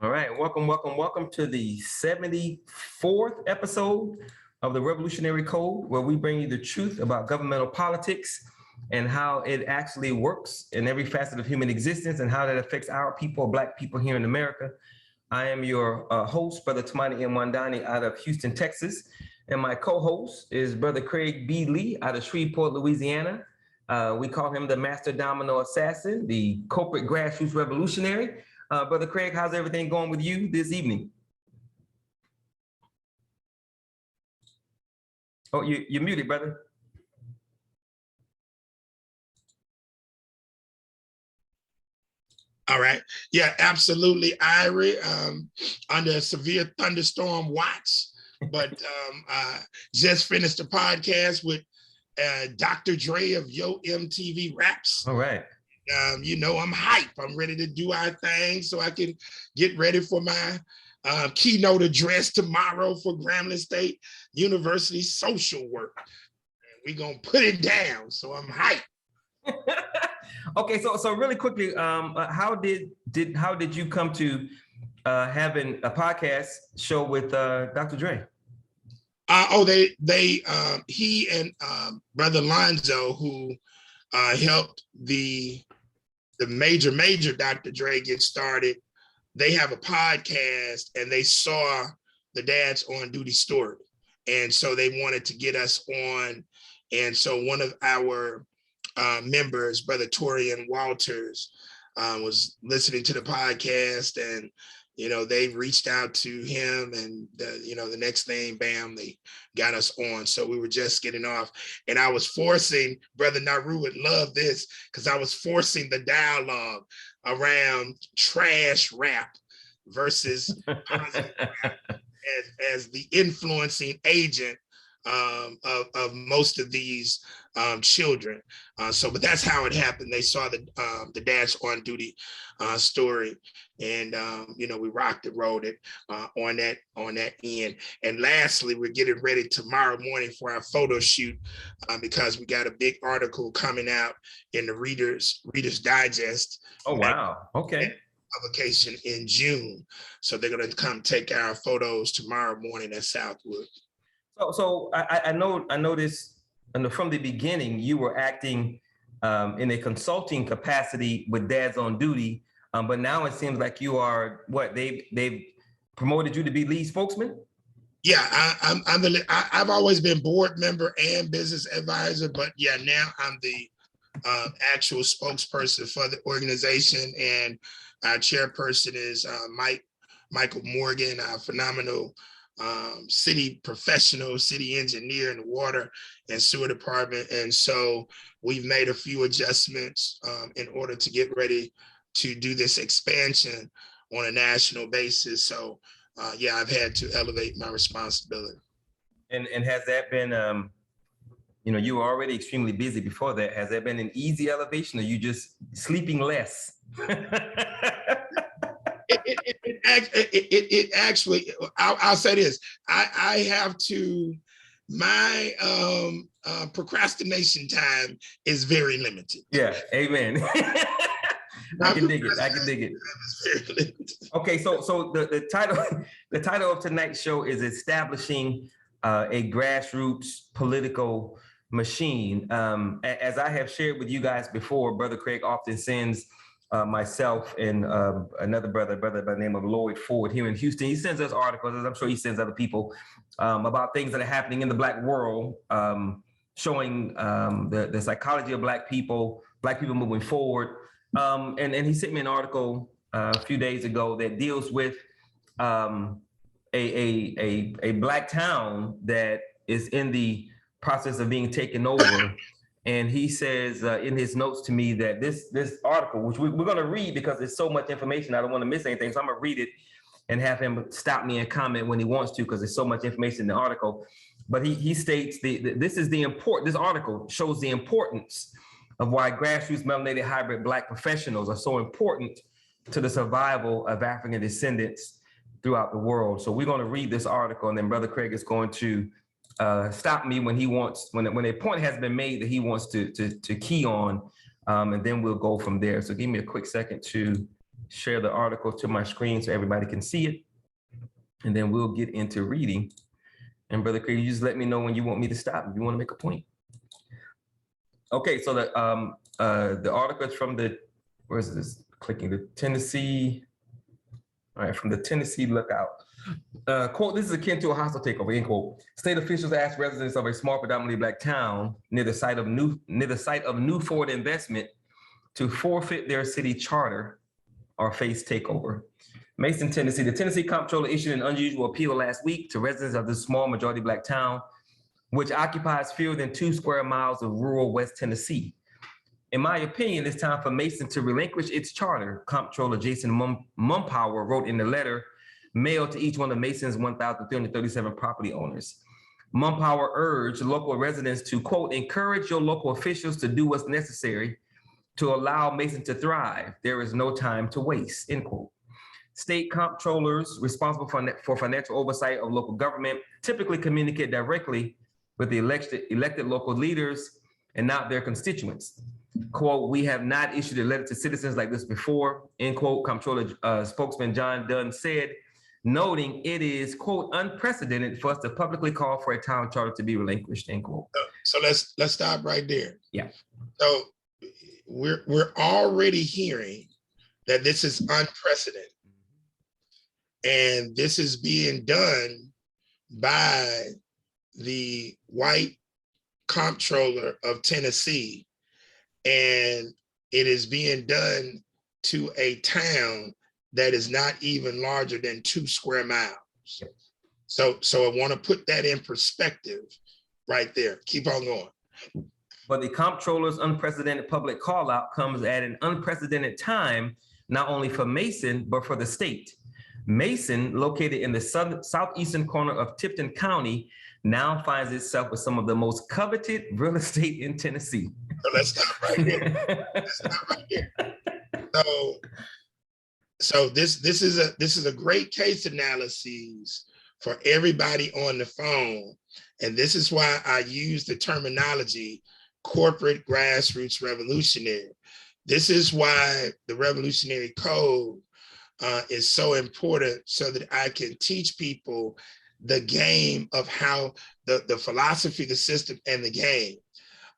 All right, welcome to the 74th episode of the Revolutionary Code, where we bring you the truth about governmental politics and how it actually works in every facet of human existence and how that affects our people, Black people here in America. I am your host, Brother Tamani M. Wandani out of Houston, Texas, and my co-host is Brother Craig B. Lee out of Shreveport, Louisiana. We call him the Master Domino Assassin, the corporate grassroots revolutionary. Brother Craig, how's everything going with you this evening? Oh, you're muted, brother. All right. Yeah, absolutely, Irie. Under a severe thunderstorm watch, but just finished a podcast with Dr. Dre of Yo MTV Raps. All right. I'm hype. I'm ready to do our thing so I can get ready for my keynote address tomorrow for Grambling State University social work. We're going to put it down. So I'm hype. Okay, so really quickly, how did you come to having a podcast show with Dr. Dre? He and Brother Lonzo, who helped the major Dr. Dre get started, they have a podcast and they saw the Dad's on Duty story. And so they wanted to get us on. And so one of our members, Brother Torian Walters, was listening to the podcast, and they reached out to him, and the next thing, bam, they got us on. So we were just getting off, and I was forcing, Brother Naru would love this, because I was forcing the dialogue around trash rap versus positive rap as the influencing agent of most of these children. But that's how it happened. They saw the Dad's on Duty story, and we rocked and rolled it on that end. And lastly, we're getting ready tomorrow morning for our photo shoot because we got a big article coming out in the Reader's Digest. Oh wow! Okay. Publication in June, so they're going to come take our photos tomorrow morning at Southwood. So I noticed from the beginning you were acting in a consulting capacity with Dads on Duty, but now it seems like you are they've promoted you to be lead spokesman. Yeah, I've always been board member and business advisor, but yeah, now I'm the actual spokesperson for the organization, and our chairperson is Michael Morgan, a phenomenal city professional, city engineer in the water and sewer department. And so we've made a few adjustments in order to get ready to do this expansion on a national basis. So I've had to elevate my responsibility. And has that been, you were already extremely busy before that. Has that been an easy elevation, or you just sleeping less? It actually, I'll say this, I have to, my procrastination time is very limited. Yeah, amen. I can dig it. Okay, so the title of tonight's show is Establishing a Grassroots Political Machine. As I have shared with you guys before, Brother Craig often sends myself and another brother by the name of Lloyd Ford here in Houston. He sends us articles, as I'm sure he sends other people, about things that are happening in the Black world, showing the psychology of Black people moving forward. And he sent me an article a few days ago that deals with a Black town that is in the process of being taken over. And he says in his notes to me that this article, which we're going to read because there's so much information, I don't want to miss anything. So I'm going to read it and have him stop me and comment when he wants to, because there's so much information in the article. But he states this article shows the importance of why grassroots melanated hybrid Black professionals are so important to the survival of African descendants throughout the world. So we're going to read this article, and then Brother Craig is going to stop me when a point has been made that he wants to key on, and then we'll go from there. So give me a quick second to share the article to my screen so everybody can see it. And then we'll get into reading. And Brother Craig, you just let me know when you want me to stop, if you want to make a point. Okay, so the article is from the, where's this? Clicking the Tennessee. All right, from the Tennessee Lookout. Quote, this is akin to a hostile takeover, end quote. State officials asked residents of a small, predominantly Black town near the site of new Ford investment to forfeit their city charter or face takeover. Mason, Tennessee. The Tennessee Comptroller issued an unusual appeal last week to residents of this small majority Black town, which occupies fewer than 2 square miles of rural West Tennessee. In my opinion, it's time for Mason to relinquish its charter, Comptroller Jason Mumpower wrote in the letter mailed to each one of Mason's 1,337 property owners. Mumpower urged local residents to, quote, encourage your local officials to do what's necessary to allow Mason to thrive. There is no time to waste, end quote. State comptrollers responsible for financial oversight of local government typically communicate directly with the elected local leaders and not their constituents. Quote, we have not issued a letter to citizens like this before, end quote, Comptroller spokesman John Dunn said, noting it is, quote, unprecedented for us to publicly call for a town charter to be relinquished, end quote. So let's stop right there. Yeah. So we're already hearing that this is unprecedented. And this is being done by the white comptroller of Tennessee. And it is being done to a town that is not even larger than 2 square miles. So I want to put that in perspective right there. Keep on going. But the comptroller's unprecedented public call out comes at an unprecedented time, not only for Mason, but for the state. Mason, located in the southeastern corner of Tipton County, now finds itself with some of the most coveted real estate in Tennessee. So let's stop right here. Let's stop right here. So this is a great case analysis for everybody on the phone. And this is why I use the terminology corporate grassroots revolutionary. This is why the Revolutionary Code is so important, so that I can teach people the game of how the philosophy, the system, and the game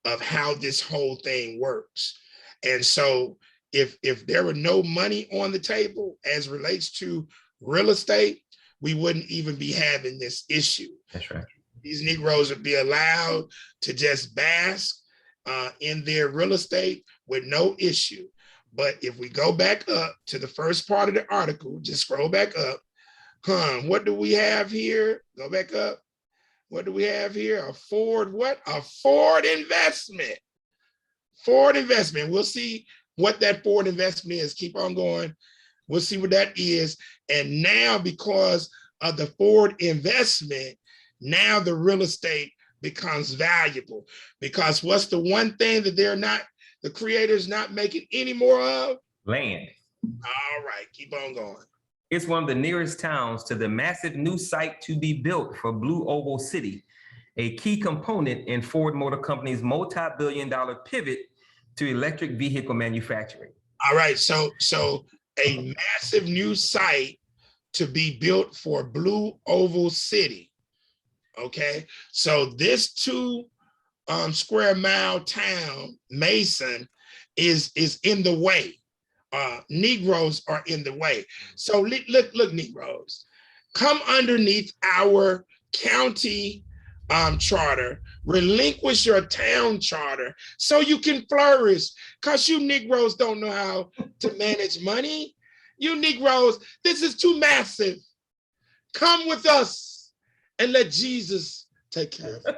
of how this whole thing works. And so if there were no money on the table as relates to real estate, we wouldn't even be having this issue. That's right. These Negroes would be allowed to just bask in their real estate with no issue. But if we go back up to the first part of the article, just scroll back up. What do we have here? Go back up. What do we have here? A Ford, what? A Ford investment. Ford investment. We'll see what that Ford investment is. Keep on going. We'll see what that is. And now, because of the Ford investment, now the real estate becomes valuable. Because what's the one thing that the creators not making any more of? Land. All right, keep on going. It's one of the nearest towns to the massive new site to be built for Blue Oval City, a key component in Ford Motor Company's multi-billion-dollar pivot to electric vehicle manufacturing. All right, so a massive new site to be built for Blue Oval City. Okay, so this 2 square mile town, Mason, is in the way. Negroes are in the way. So look, Negroes, come underneath our county charter, relinquish your town charter so you can flourish, because you Negroes don't know how to manage money. You Negroes, this is too massive. Come with us and let Jesus take care of it.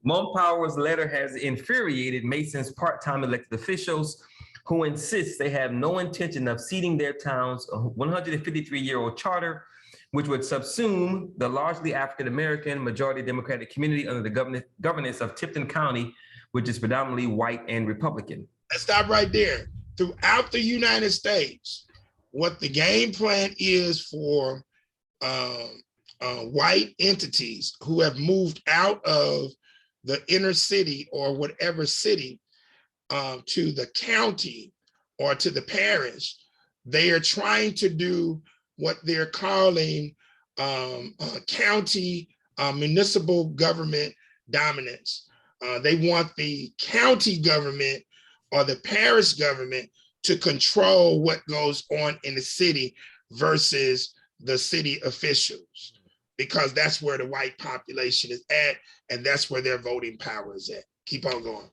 Mumpower's letter has infuriated Mason's part-time elected officials, who insist they have no intention of ceding their town's 153-year-old charter, which would subsume the largely African-American majority Democratic community under the governance of Tipton County, which is predominantly white and Republican. Let's stop right there. Throughout the United States, what the game plan is for white entities who have moved out of the inner city or whatever city to the county or to the parish, they are trying to do what they're calling county municipal government dominance. They want the county government or the parish government to control what goes on in the city versus the city officials, because that's where the white population is at, and that's where their voting power is at. Keep on going.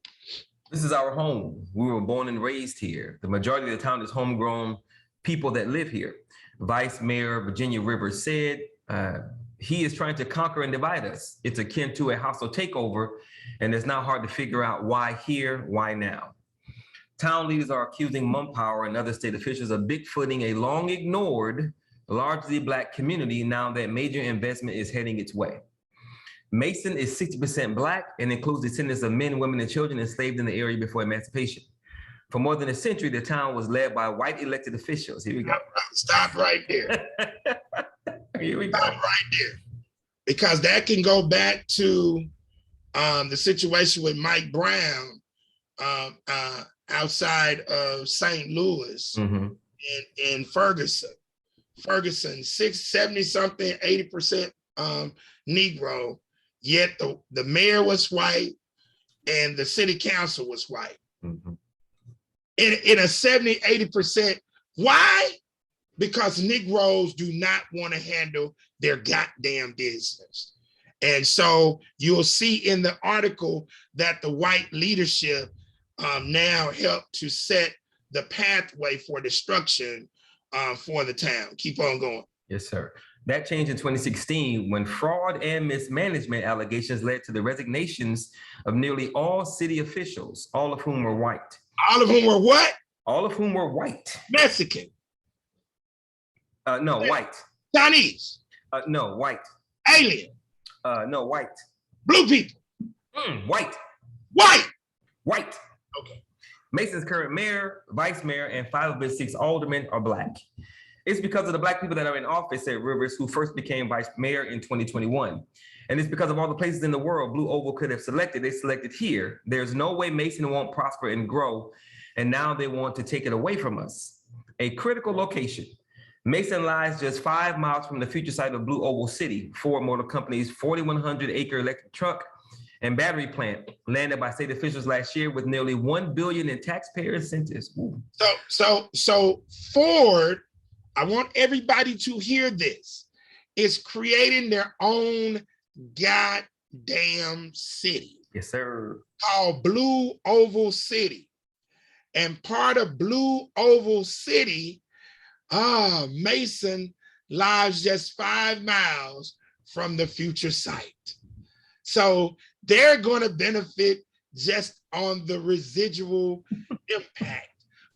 This is our home. We were born and raised here. The majority of the town is homegrown people that live here. Vice Mayor Virginia Rivers said he is trying to conquer and divide us. It's akin to a hostile takeover, and it's not hard to figure out why here, why now. Town leaders are accusing Mumpower and other state officials of bigfooting a long ignored, largely Black community now that major investment is heading its way. Mason is 60% Black and includes descendants of men, women, and children enslaved in the area before emancipation. For more than a century, the town was led by white elected officials. Here we go. Stop right there. Here we go. Stop right there. Because that can go back to the situation with Mike Brown outside of St. Louis in Ferguson. Ferguson, 70 something, 80% Negro, yet the mayor was white and the city council was white. In a 70, 80%. Why? Because Negroes do not want to handle their goddamn business. And so you'll see in the article that the white leadership now help to set the pathway for destruction for the town. Keep on going. Yes, sir. That changed in 2016 when fraud and mismanagement allegations led to the resignations of nearly all city officials, all of whom were white. All of whom were what? All of whom were white. Mexican. No, white. Chinese. No, white. Alien. No, white. Blue people. White. White. White. Okay. Mason's current mayor, vice mayor, and 5 of his 6 aldermen are Black. It's because of the Black people that are in office at Rivers, who first became vice mayor in 2021. And it's because of all the places in the world Blue Oval could have selected. They selected here. There's no way Mason won't prosper and grow. And now they want to take it away from us. A critical location. Mason lies just 5 miles from the future site of Blue Oval City, Ford Motor Company's 4,100-acre electric truck and battery plant, landed by state officials last year with nearly $1 billion in taxpayer incentives. Ooh. So Ford, I want everybody to hear this, is creating their own goddamn city. Yes, sir. Called Blue Oval City. And part of Blue Oval City, Mason lies just 5 miles from the future site. So they're going to benefit just on the residual impact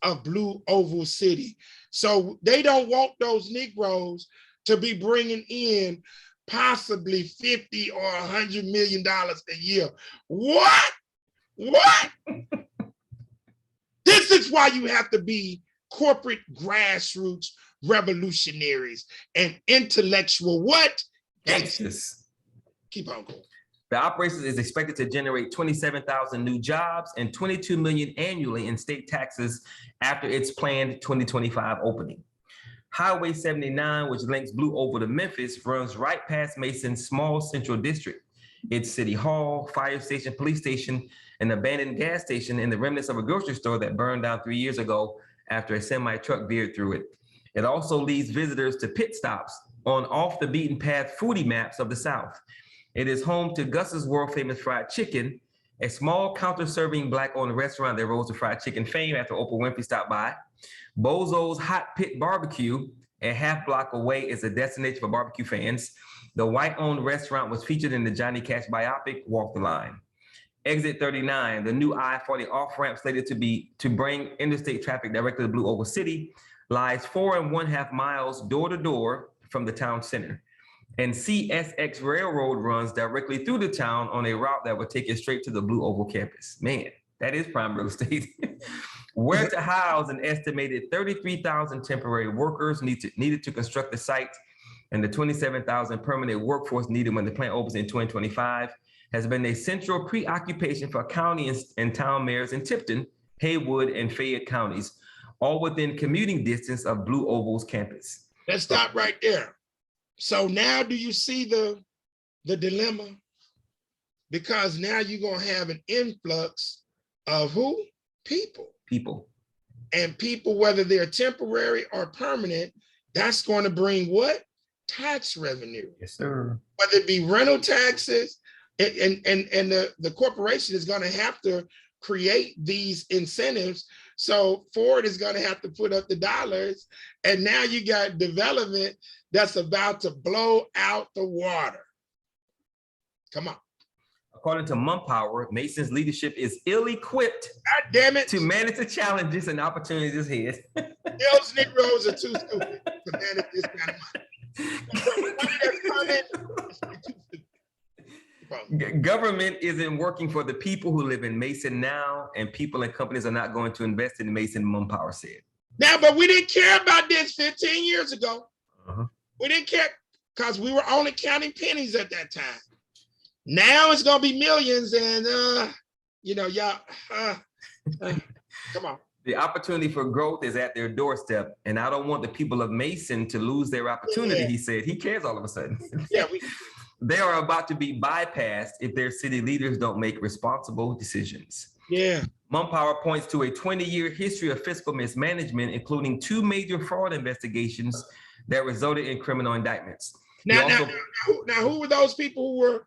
of Blue Oval City. So they don't want those Negroes to be bringing in possibly 50 or $100 million a year. What? This is why you have to be corporate grassroots revolutionaries and intellectual what? Gangsters. Keep on going. The operation is expected to generate 27,000 new jobs and $22 million annually in state taxes after its planned 2025 opening. Highway 79, which links Blue Oval to Memphis, runs right past Mason's small central district. Its city hall, fire station, police station, an abandoned gas station, and the remnants of a grocery store that burned down 3 years ago after a semi-truck veered through it. It also leads visitors to pit stops on off-the-beaten-path foodie maps of the South. It is home to Gus's world-famous fried chicken, a small counter-serving Black-owned restaurant that rose to fried chicken fame after Oprah Winfrey stopped by. Bozo's Hot Pit Barbecue, a half block away, is a destination for barbecue fans. The white-owned restaurant was featured in the Johnny Cash biopic, Walk the Line. Exit 39, the new I-40 off-ramp slated to bring interstate traffic directly to Blue Oval City, lies 4.5 miles door-to-door from the town center. And CSX Railroad runs directly through the town on a route that would take you straight to the Blue Oval campus. Man, that is prime real estate. Where to house an estimated 33,000 temporary workers needed to construct the site, and the 27,000 permanent workforce needed when the plant opens in 2025 has been a central preoccupation for county and town mayors in Tipton, Haywood, and Fayette counties, all within commuting distance of Blue Oval's campus. Let's stop right there. So now do you see the dilemma? Because now you're going to have an influx of who? People. And people, whether they're temporary or permanent, that's going to bring what? Tax revenue. Yes, sir. Whether it be rental taxes, and the corporation is going to have to create these incentives. So Ford is going to have to put up the dollars. And now you got development that's about to blow out the water. Come on. According to Mumpower, Mason's leadership is ill-equipped to manage the challenges and opportunities ahead. Those Negroes are too stupid to manage this kind of money. Government isn't working for the people who live in Mason now, and people and companies are not going to invest in Mason, Mumpower said. Now, but we didn't care about this 15 years ago. We didn't care because we were only counting pennies at that time. Now it's gonna be millions, and y'all, come on. The opportunity for growth is at their doorstep, and I don't want the people of Mason to lose their opportunity, he said. He cares all of a sudden. They are about to be bypassed if their city leaders don't make responsible decisions. Mumpower points to a 20-year history of fiscal mismanagement, including 2 major fraud investigations that resulted in criminal indictments. Now, who were those people who were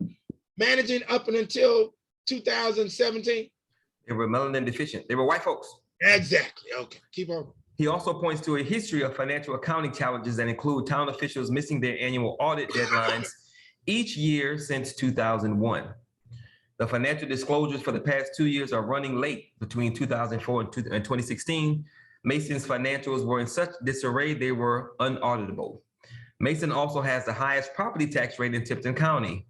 managing up until 2017? They were melanin deficient. They were white folks. Exactly. Okay, keep on. He also points to a history of financial accounting challenges that include town officials missing their annual audit deadlines each year since 2001. The financial disclosures for the past 2 years are running late. Between 2004 and 2016, Mason's financials were in such disarray they were unauditable. Mason also has the highest property tax rate in Tipton County.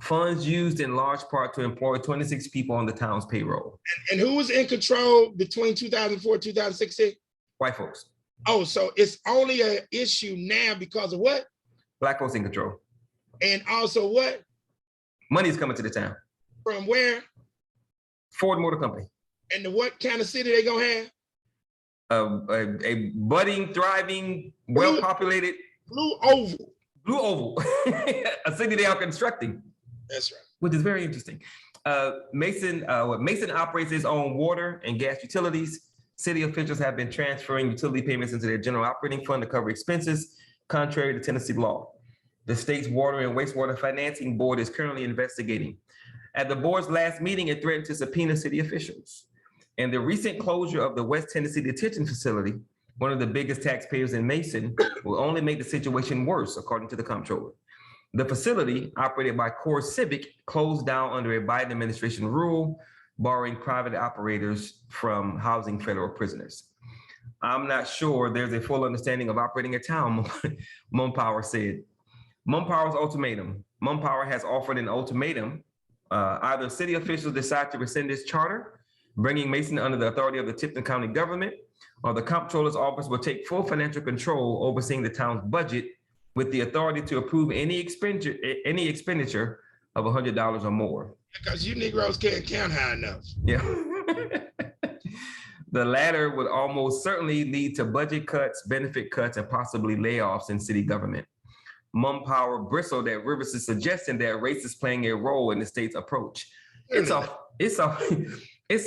Funds used in large part to employ 26 people on the town's payroll. And who was in control between 2004 and 2016? White folks. Oh, so it's only an issue now because of what? Black folks in control. And also what? Money's coming to the town. From where? Ford Motor Company. And what kind of city they gonna have? A budding, thriving, well-populated. Blue Oval. Blue Oval, a city they are constructing. That's right. Which is very interesting. Mason operates its own water and gas utilities. City officials have been transferring utility payments into their general operating fund to cover expenses, contrary to Tennessee law. The state's Water and Wastewater Financing Board is currently investigating. At the board's last meeting, it threatened to subpoena city officials. And the recent closure of the West Tennessee Detention Facility, one of the biggest taxpayers in Mason, will only make the situation worse, according to the comptroller. The facility, operated by Core Civic, closed down under a Biden administration rule, barring private operators from housing federal prisoners. I'm not sure there's a full understanding of operating a town, Mumpower said. Mumpower's ultimatum. Mumpower has offered an ultimatum. Either city officials decide to rescind this charter, bringing Mason under the authority of the Tipton County government, or the comptroller's office will take full financial control overseeing the town's budget with the authority to approve any expenditure of $100 or more. Because you Negroes can't count high enough. Yeah. The latter would almost certainly lead to budget cuts, benefit cuts, and possibly layoffs in city government. Mumpower bristled at Rivers' suggestion that race is playing a role in the state's approach. It's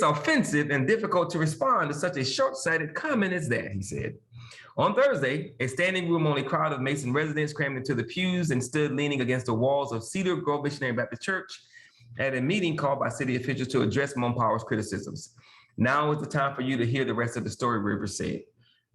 offensive and difficult to respond to such a short-sighted comment as that, he said. On Thursday, a standing room only crowd of Mason residents crammed into the pews and stood leaning against the walls of Cedar Grove Missionary Baptist Church at a meeting called by city officials to address Mumpower's criticisms. Now is the time for you to hear the rest of the story, Rivers said.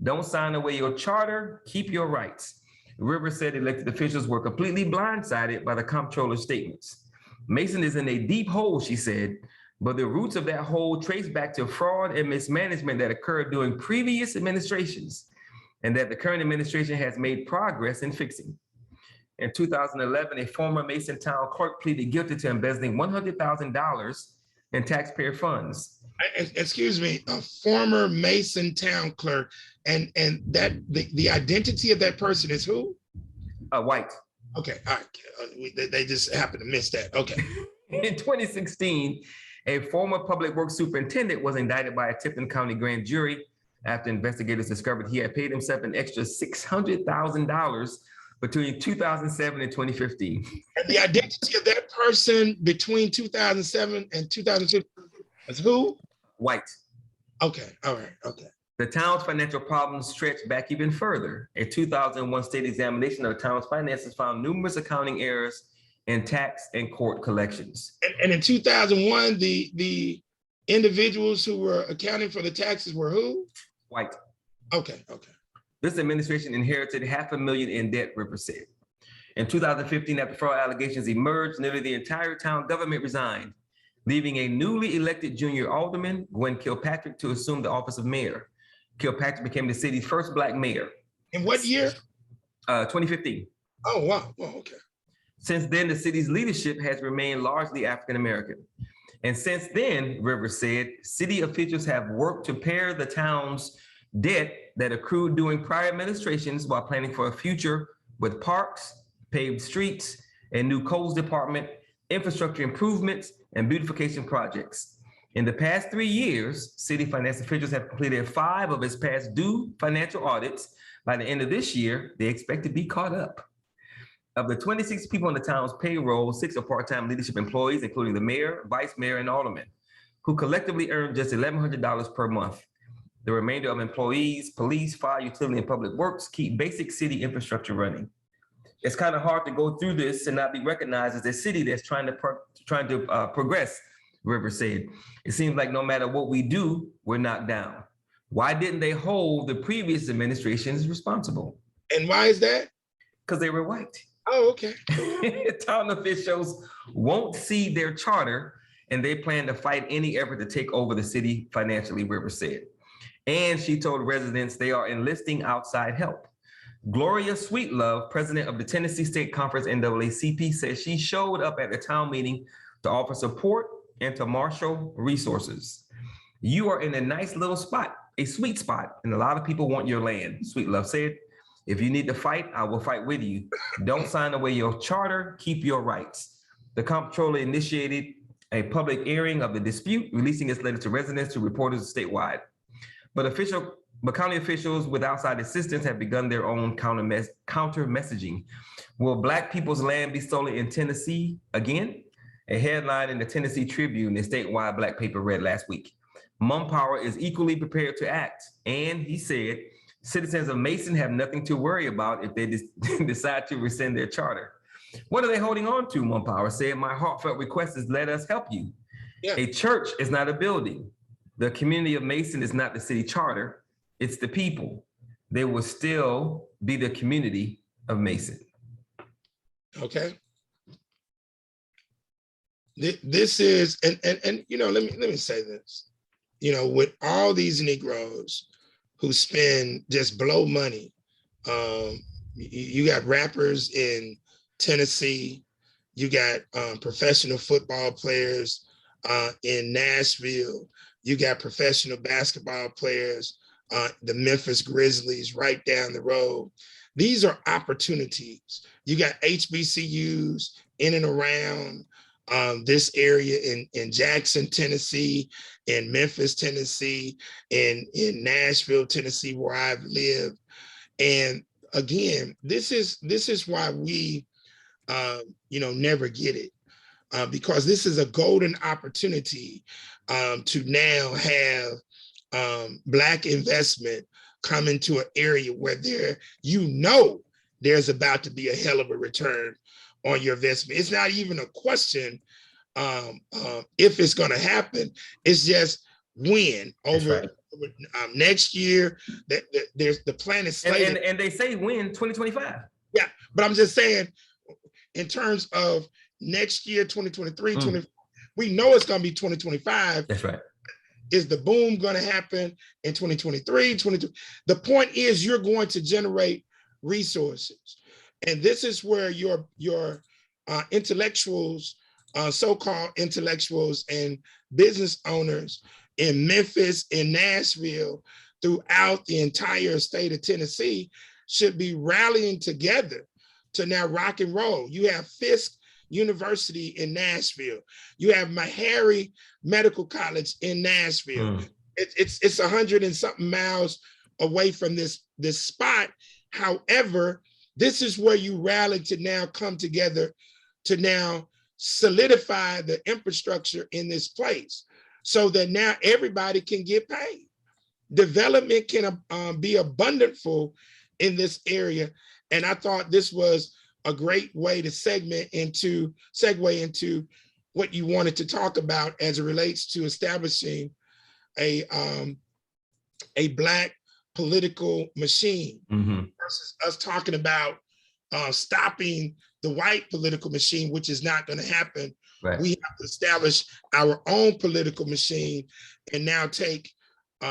Don't sign away your charter, keep your rights. Rivers said elected officials were completely blindsided by the comptroller's statements. Mason is in a deep hole, she said, but the roots of that hole trace back to fraud and mismanagement that occurred during previous administrations and that the current administration has made progress in fixing. In 2011, a former Mason town clerk pleaded guilty to embezzling $100,000 in taxpayer funds. Excuse me, a former Mason town clerk, and that the identity of that person is who? White. Okay, all right. They just happened to miss that. Okay. In 2016, a former public works superintendent was indicted by a Tipton County grand jury after investigators discovered he had paid himself an extra $600,000 between 2007 and 2015. And the identity of that person between 2007 and 2015 was who? White. Okay, all right, okay. The town's financial problems stretched back even further. A 2001 state examination of the town's finances found numerous accounting errors in tax and court collections. And in 2001, the individuals who were accounting for the taxes were who? White. Okay. This administration inherited $500,000 in debt, Rivers said. In 2015, after fraud allegations emerged, nearly the entire town government resigned, leaving a newly elected junior alderman, Gwen Kilpatrick, to assume the office of mayor. Kilpatrick became the city's first Black mayor. In what year? 2015. Oh, wow. Oh, okay. Since then, the city's leadership has remained largely African-American. And since then, Rivers said, city officials have worked to pare the town's debt that accrued during prior administrations while planning for a future with parks, paved streets, a new codes department, infrastructure improvements, and beautification projects. In the past 3 years, city finance officials have completed 5 of its past due financial audits. By the end of this year, they expect to be caught up. Of the 26 people on the town's payroll, 6 are part-time leadership employees, including the mayor, vice mayor, and alderman, who collectively earn just $1,100 per month. The remainder of employees, police, fire, utility, and public works keep basic city infrastructure running. It's kind of hard to go through this and not be recognized as a city that's trying to progress, Rivers said. It seems like no matter what we do, we're knocked down. Why didn't they hold the previous administrations responsible? And why is that? Because they were white. Oh, okay. Town officials won't see their charter, and they plan to fight any effort to take over the city financially, Rivers said. And she told residents they are enlisting outside help. Gloria Sweetlove, president of the Tennessee State Conference NAACP, says she showed up at the town meeting to offer support and to marshal resources. You are in a nice little spot, a sweet spot, and a lot of people want your land, Sweetlove said. If you need to fight, I will fight with you. Don't sign away your charter, keep your rights. The comptroller initiated a public airing of the dispute, releasing its letter to residents to reporters statewide. But county officials with outside assistance have begun their own counter messaging. Will Black people's land be stolen in Tennessee again? A headline in the Tennessee Tribune, the statewide Black paper, read last week. Mumpower is equally prepared to act. And he said, citizens of Mason have nothing to worry about if they decide to rescind their charter. What are they holding on to? Mumpower said, my heartfelt request is let us help you. Yeah. A church is not a building. The community of Mason is not the city charter. It's the people. They will still be the community of Mason. Okay. This is, and you know, let me say this. You know, with all these Negroes who just blow money, you got rappers in Tennessee, you got professional football players in Nashville, you got professional basketball players, the Memphis Grizzlies right down the road. These are opportunities. You got HBCUs in and around this area in Jackson, Tennessee, in Memphis, Tennessee, in Nashville, Tennessee, where I've lived. And again, this is why we never get it, because this is a golden opportunity to now have Black investment come into an area where there's about to be a hell of a return on your investment. It's not even a question if it's going to happen. It's just when over next year. There's the plan is slated, and they say when 2025. Yeah, but I'm just saying, in terms of next year, 2023, we know it's going to be 2025. That's right. Is the boom going to happen in 2023, 22? The point is, you're going to generate resources. And this is where your intellectuals, so-called intellectuals and business owners in Memphis, in Nashville, throughout the entire state of Tennessee should be rallying together to now rock and roll. You have Fisk University in Nashville. You have Meharry Medical College in Nashville. It's 100 and something miles away from this spot. However, this is where you rally to now come together to now solidify the infrastructure in this place so that now everybody can get paid. Development can be abundantful in this area. And I thought this was a great way to segue into what you wanted to talk about as it relates to establishing a Black political machine versus us talking about stopping the white political machine, which is not going to happen. Right. We have to establish our own political machine and now take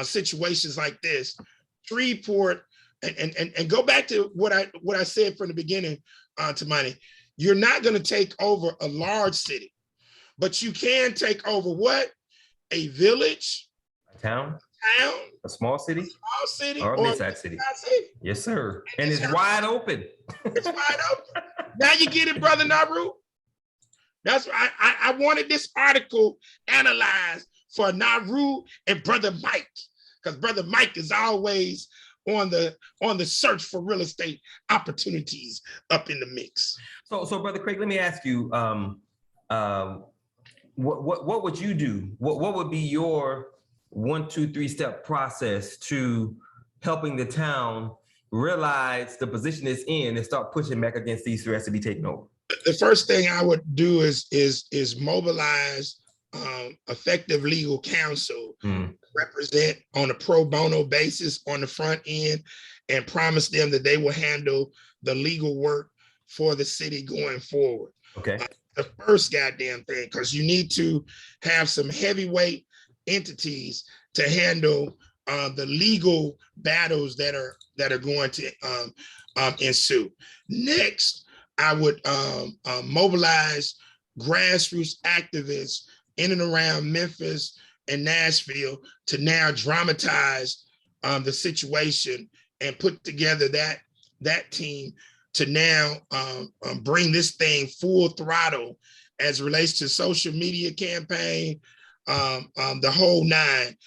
situations like this, Shreveport, and go back to what I said from the beginning, Tamani. You're not going to take over a large city, but you can take over what? A village, a town, a small city, or a mid-sized city. Yes, sir. And it's wide open. It's wide open. Now you get it, Brother Naru. That's why I wanted this article analyzed for Naru and Brother Mike, because Brother Mike is always on the search for real estate opportunities up in the mix. So Brother Craig, let me ask you, what would you do? What would be your 1, 2, 3 step process to helping the town realize the position it's in and start pushing back against these threats to be taken over? The first thing I would do is mobilize effective legal counsel, represent on a pro bono basis on the front end, and promise them that they will handle the legal work for the city going forward. Okay. The first goddamn thing, because you need to have some heavyweight entities to handle the legal battles that are going to ensue. Next, I would mobilize grassroots activists in and around Memphis and Nashville to now dramatize the situation and put together that team to now bring this thing full throttle as it relates to social media campaign, the whole nine.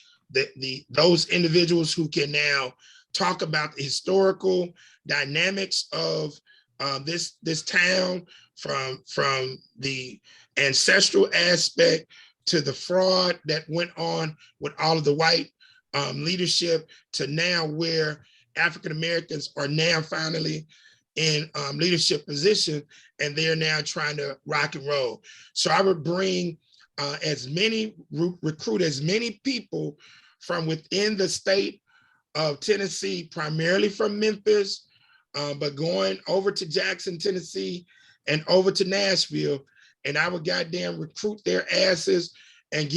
Those individuals who can now talk about the historical dynamics of this town, from the ancestral aspect to the fraud that went on with all of the white leadership, to now where African Americans are now finally in leadership position, and they're now trying to rock and roll. So I would bring recruit as many people from within the state of Tennessee, primarily from Memphis, but going over to Jackson, Tennessee, and over to Nashville, and I would goddamn recruit their asses and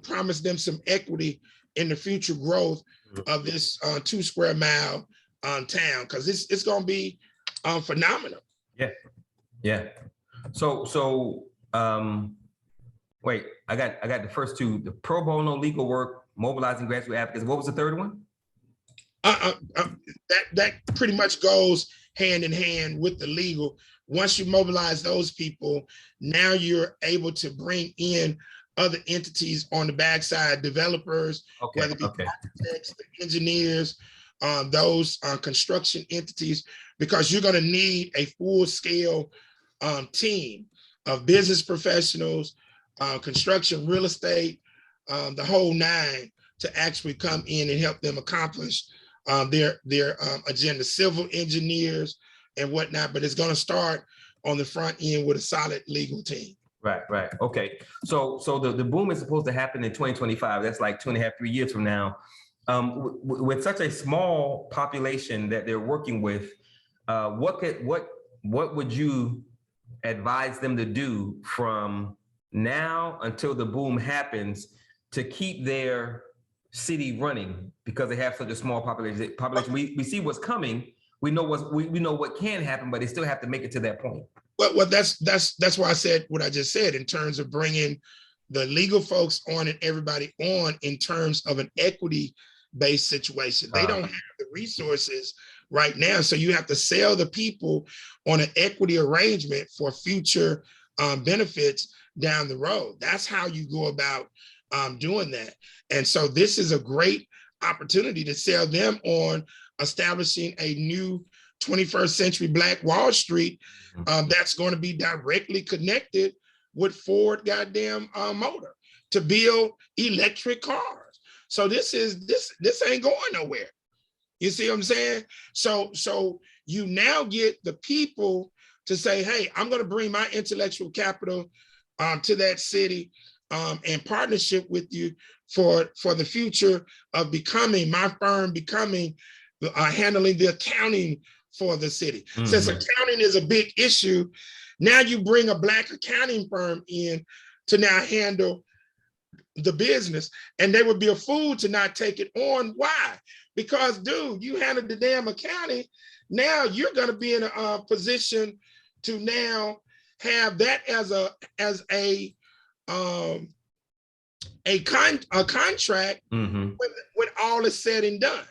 promise them some equity in the future growth of this 2 square mile town, because it's going to be phenomenal. Yeah. So wait, I got the first two: the pro bono legal work, mobilizing grassroots advocates. What was the third one? That pretty much goes hand in hand with the legal. Once you mobilize those people, now you're able to bring in other entities on the backside, developers, whether it be architects, engineers, those construction entities, because you're going to need a full-scale team of business professionals, construction, real estate, the whole nine, to actually come in and help them accomplish their agenda, civil engineers and whatnot. But it's going to start on the front end with a solid legal team. Right. Okay. So the boom is supposed to happen in 2025. That's like 2.5, 3 years from now. With such a small population that they're working with, what would you advise them to do from now until the boom happens to keep their city running, because they have such a small population? We see what's coming. We know what can happen, but they still have to make it to that point. Well, that's why I said what I just said in terms of bringing the legal folks on and everybody on in terms of an equity-based situation. They don't have the resources right now, so you have to sell the people on an equity arrangement for future benefits down the road. That's how you go about doing that. And so this is a great opportunity to sell them on establishing a new 21st century Black Wall Street that's going to be directly connected with Ford Motor to build electric cars. So this ain't going nowhere. You see what I'm saying? So you now get the people to say, hey, I'm going to bring my intellectual capital to that city in partnership with you for the future of my firm becoming handling the accounting for the city. Since accounting is a big issue, now you bring a Black accounting firm in to now handle the business, and they would be a fool to not take it on. Why? Because, dude, you handle the damn accounting. Now you're going to be in a position to now have that as a contract when all is said and done.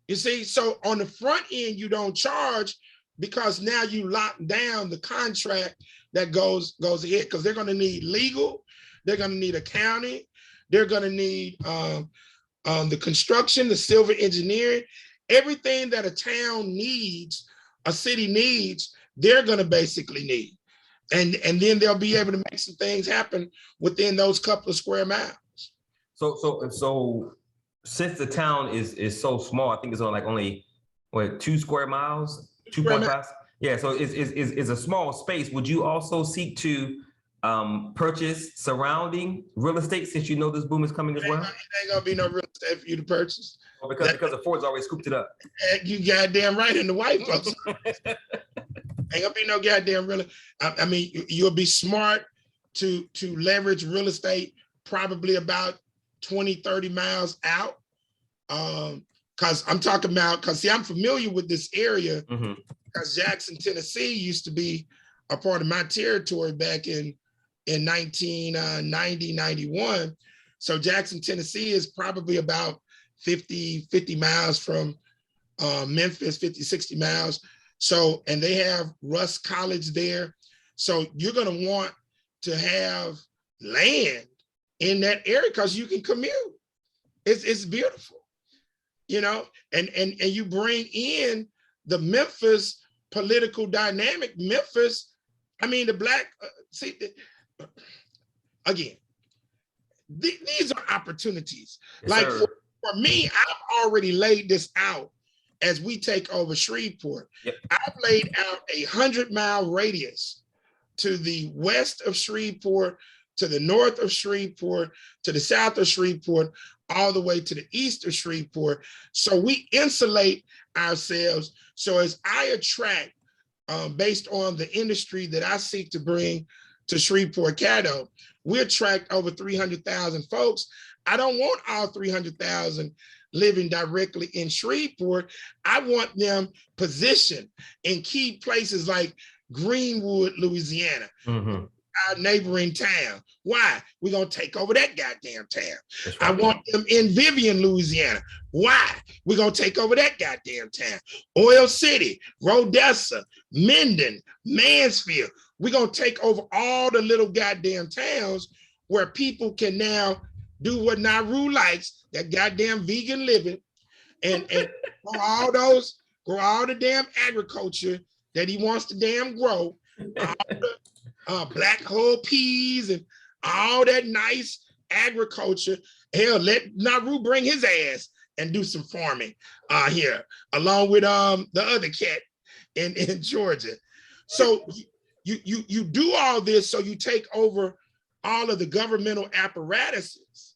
You see, so on the front end, you don't charge because now you lock down the contract that goes ahead, because they're going to need legal, they're going to need accounting, they're going to need the construction, the civil engineering, everything that a town needs, a city needs, they're going to basically need. And then they'll be able to make some things happen within those couple of square miles. So since the town is so small, I think it's only 2 square miles, 2.5. Yeah, so it's a small space. Would you also seek to purchase surrounding real estate, since you know this boom is coming as well? It ain't gonna be no real estate for you to purchase. Well, because the Ford's always scooped it up. You goddamn right, in the white folks. Ain't gonna be no goddamn real. I mean, you'll be smart to leverage real estate probably about 20, 30 miles out. Because I'm talking about, because see, I'm familiar with this area, because Jackson, Tennessee used to be a part of my territory back in 1990, 91. So Jackson, Tennessee is probably about 50 miles from Memphis, 50, 60 miles. So, and they have Russ College there. So you're going to want to have land in that area because you can commute. It's beautiful, you know, and you bring in the Memphis political dynamic. Memphis, I mean, the Black, again, these are opportunities. Yes, like for me, I've already laid this out as we take over Shreveport. Yep. I've laid out 100-mile radius to the west of Shreveport, to the north of Shreveport, to the south of Shreveport, all the way to the east of Shreveport. So we insulate ourselves. So as I attract, based on the industry that I seek to bring to Shreveport Caddo, we attract over 300,000 folks. I don't want all 300,000 living directly in Shreveport. I want them positioned in key places like Greenwood, Louisiana, our neighboring town. Why? We're going to take over that goddamn town. Right. I want them in Vivian, Louisiana. Why? We're going to take over that goddamn town. Oil City, Rodessa, Minden, Mansfield. We're going to take over all the little goddamn towns where people can now do what Naru likes, that goddamn vegan living, and grow all the damn agriculture that he wants to damn grow, all the black whole peas and all that nice agriculture. Hell, let Naru bring his ass and do some farming here, along with the other cat in Georgia. So you do all this, so you take over all of the governmental apparatuses.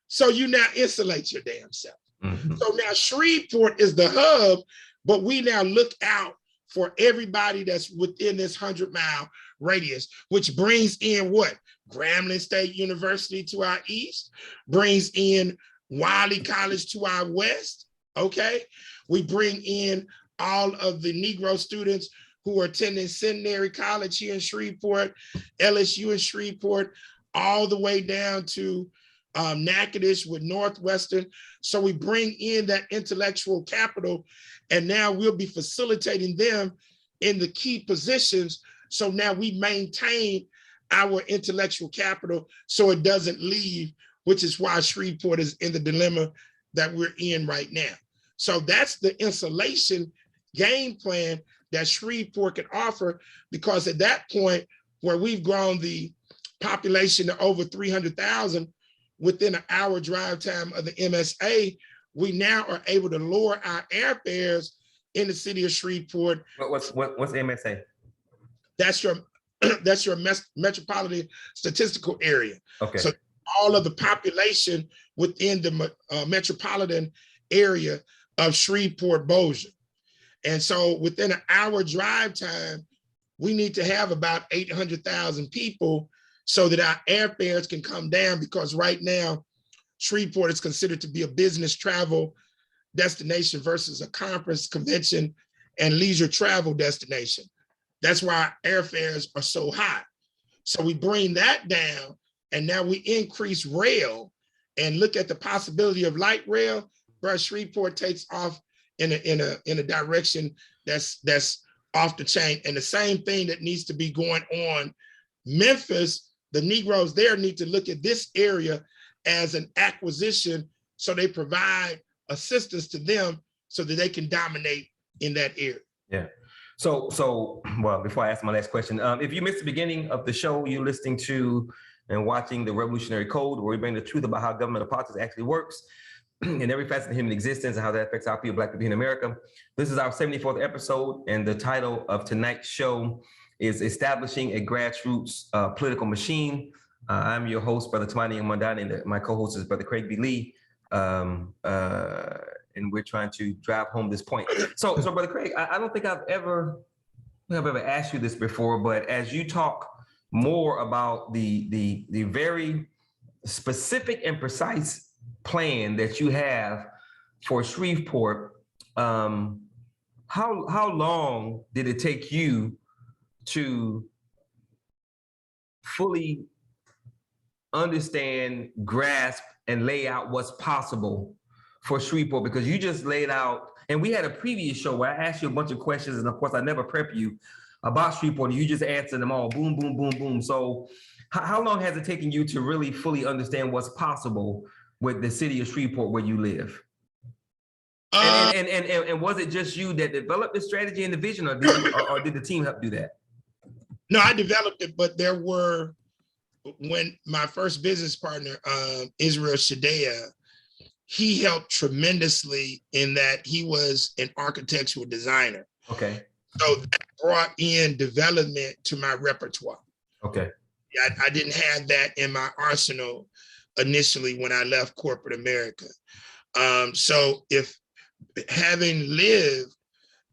So you now insulate your damn self. So now Shreveport is the hub, but we now look out for everybody that's within this 100-mile radius, which brings in what? Grambling State University to our east, brings in Wiley College to our west, okay? We bring in all of the Negro students who are attending Centenary College here in Shreveport, LSU in Shreveport, all the way down to Natchitoches with Northwestern. So we bring in that intellectual capital, and now we'll be facilitating them in the key positions. So now we maintain our intellectual capital so it doesn't leave which is why Shreveport is in the dilemma that we're in right now. So that's the insulation game plan that Shreveport can offer, because at that point, where we've grown the population to over 300,000 within an hour drive time of the MSA, we now are able to lower our airfares in the city of Shreveport. What's MSA? That's your metropolitan statistical area. Okay. So all of the population within the metropolitan area of Shreveport, Bossier. And so within an hour drive time, we need to have about 800,000 people so that our airfares can come down, because right now, Shreveport is considered to be a business travel destination versus a conference, convention, and leisure travel destination. That's why our airfares are so high. So we bring that down, and now we increase rail and look at the possibility of light rail, where Shreveport takes off in a direction that's off the chain. And the same thing that needs to be going on. Memphis, the Negroes there need to look at this area as an acquisition, so they provide assistance to them so that they can dominate in that area. Yeah. So well, before I ask my last question, if you missed the beginning of the show, you're listening to and watching The Revolutionary Code, where we bring the truth about how government of politics actually works in every facet of human existence and how that affects our people, Black people in America. This is our 74th episode, and the title of tonight's show is Establishing a Grassroots Political Machine. I'm your host, Brother Tamani Mondani, and my co-host is Brother Craig B. Lee. And we're trying to drive home this point. So Brother Craig, I don't think I've ever asked you this before, but as you talk more about the very specific and precise plan that you have for Shreveport, how long did it take you to fully understand, grasp, and lay out what's possible for Shreveport? Because you just laid out, and we had a previous show where I asked you a bunch of questions, and of course I never prep you about Shreveport, and you just answered them all, boom, boom, boom, boom. So how long has it taken you to really fully understand what's possible with the city of Shreveport where you live? And was it just you that developed the strategy and the vision, or did the team help do that? No, I developed it, but there were, when my first business partner, Israel Shadea, he helped tremendously in that he was an architectural designer. Okay. So that brought in development to my repertoire. Okay. I didn't have that in my arsenal initially when I left corporate America. So if having lived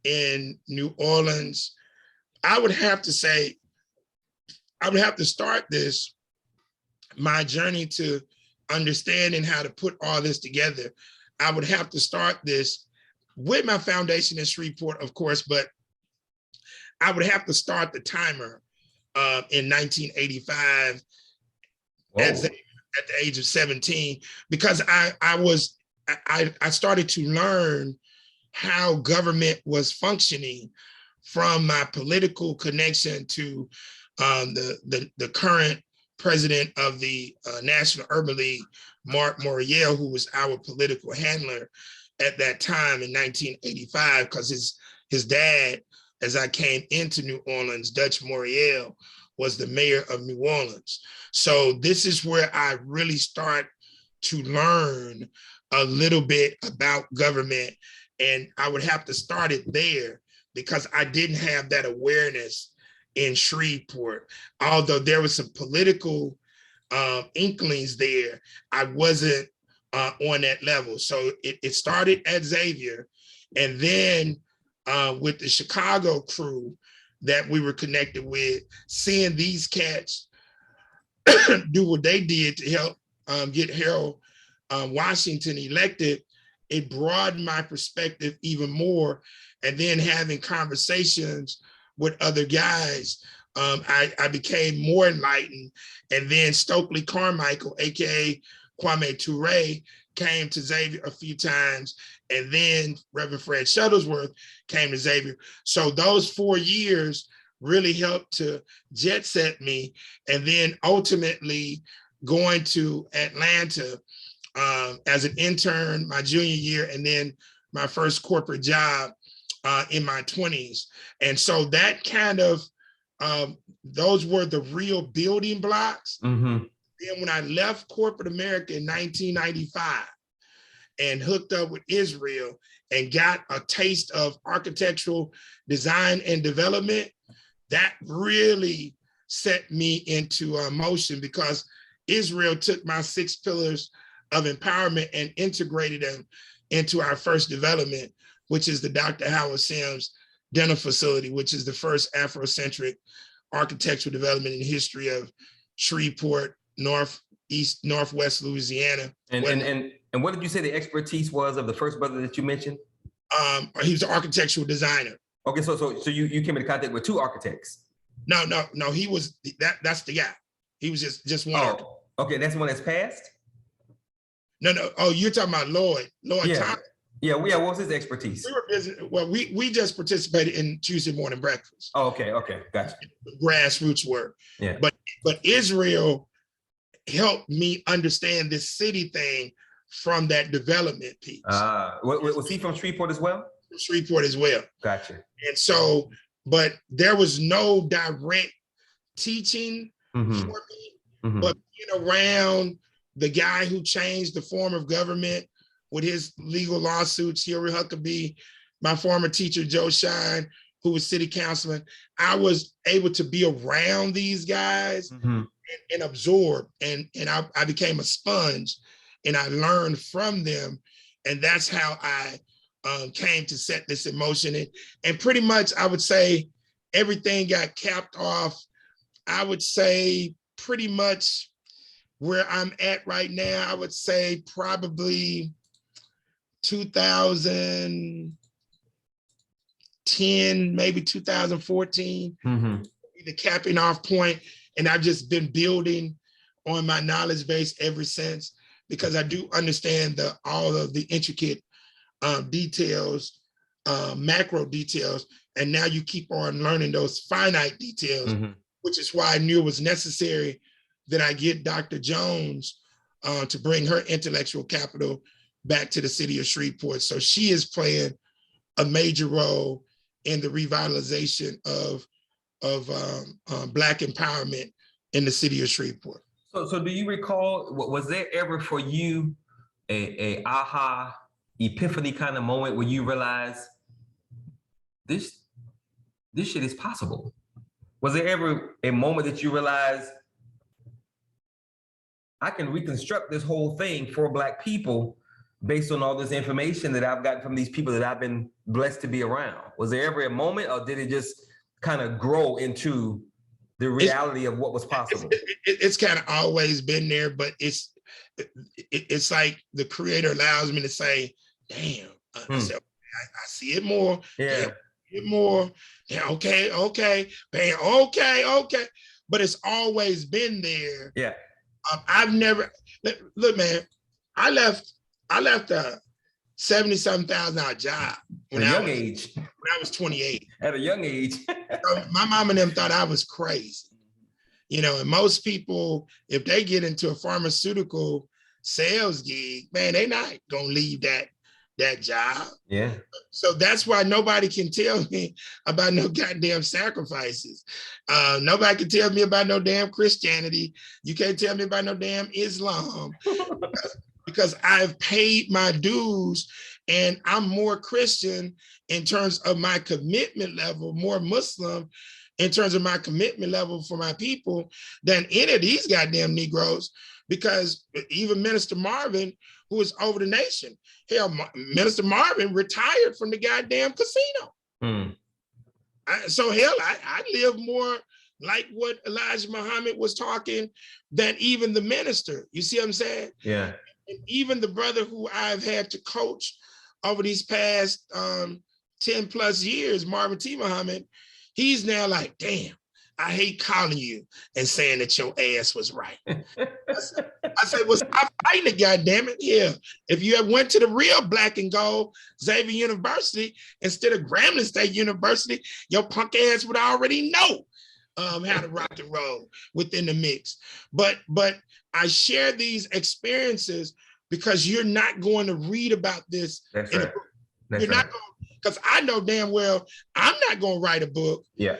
in New Orleans, I would have to say, I would have to start my journey to understanding how to put all this together. I would have to start this with my foundation in Shreveport, of course, but I would have to start the timer in 1985 at the age of 17, because I started to learn how government was functioning from my political connection to the current president of the National Urban League, Mark Moriel, who was our political handler at that time in 1985, because his dad, as I came into New Orleans, Dutch Moriel, was the mayor of New Orleans. So this is where I really start to learn a little bit about government, and I would have to start it there because I didn't have that awareness in Shreveport. Although there was some political inklings there, I wasn't on that level. So it started at Xavier, and then with the Chicago crew that we were connected with, seeing these cats do what they did to help get Harold Washington elected, it broadened my perspective even more. And then having conversations with other guys, I became more enlightened. And then Stokely Carmichael, AKA Kwame Ture, came to Xavier a few times. And then Reverend Fred Shuttlesworth came to Xavier. So those 4 years really helped to jet set me. And then ultimately, going to Atlanta as an intern my junior year, and then my first corporate job in my 20s. And so that kind of, those were the real building blocks. Mm-hmm. Then when I left corporate America in 1995 and hooked up with Israel and got a taste of architectural design and development, that really set me into motion, because Israel took my 6 pillars of empowerment and integrated them into our first development, which is the Dr. Howard Sims Dental Facility, which is the first Afrocentric architectural development in the history of Shreveport, Northwest Louisiana. And what did you say the expertise was of the first brother that you mentioned? He was an architectural designer. Okay, so you came into contact with 2 architects. No, he was that's the guy. He was just one. Oh, okay, that's the one that's passed? No. Oh, you're talking about Lloyd Thomas. Yeah, what was his expertise? We were busy. Well, we just participated in Tuesday morning breakfast. Oh, okay, gotcha. Grassroots work. Yeah. But Israel helped me understand this city thing from that development piece. Was he from Shreveport as well? From Shreveport as well. Gotcha. And so, but there was no direct teaching for me, but being around the guy who changed the form of government with his legal lawsuits, Huey Huckabee, my former teacher, Joe Shine, who was city councilman, I was able to be around these guys and absorb, and I became a sponge, and I learned from them. And that's how I came to set this in motion. And pretty much, I would say everything got capped off. I would say pretty much where I'm at right now, I would say probably 2010, maybe 2014, the capping off point. And I've just been building on my knowledge base ever since, because I do understand all of the intricate details, macro details. And now you keep on learning those finite details, which is why I knew it was necessary that I get Dr. Jones to bring her intellectual capital back to the city of Shreveport. So she is playing a major role in the revitalization of Black empowerment in the city of Shreveport. So do you recall, was there ever for you a aha epiphany kind of moment where you realized this shit is possible? Was there ever a moment that you realized I can reconstruct this whole thing for Black people based on all this information that I've gotten from these people that I've been blessed to be around? Was there ever a moment, or did it just kind of grow into the reality of what was possible? It's kind of always been there, but it's like the Creator allows me to say, damn, I see it more. Yeah. It more. Yeah, okay, bam, okay. But it's always been there. Yeah. I've never, look, man, I left a $77,000 job at a young age. When I was 28. At a young age. So my mom and them thought I was crazy. You know, and most people, if they get into a pharmaceutical sales gig, man, they not gonna leave that job. Yeah. So that's why nobody can tell me about no goddamn sacrifices. Nobody can tell me about no damn Christianity. You can't tell me about no damn Islam. Because I've paid my dues, and I'm more Christian in terms of my commitment level, more Muslim in terms of my commitment level for my people than any of these goddamn Negroes. Because even Minister Marvin, who is over the nation, hell, Minister Marvin retired from the goddamn casino. So hell, I live more like what Elijah Muhammad was talking than even the minister. You see what I'm saying? Yeah. And even the brother who I've had to coach over these past 10 plus years, Marvin T. Muhammad, he's now like, damn, I hate calling you and saying that your ass was right. I said, well, stop fighting it, goddammit. Yeah. If you had went to the real Black and Gold Xavier University instead of Grambling State University, your punk ass would already know how to rock and roll within the mix. But I share these experiences because you're not going to read about this. That's in right. a book. That's You're right. not going, because I know damn well I'm not going to write a book. Yeah.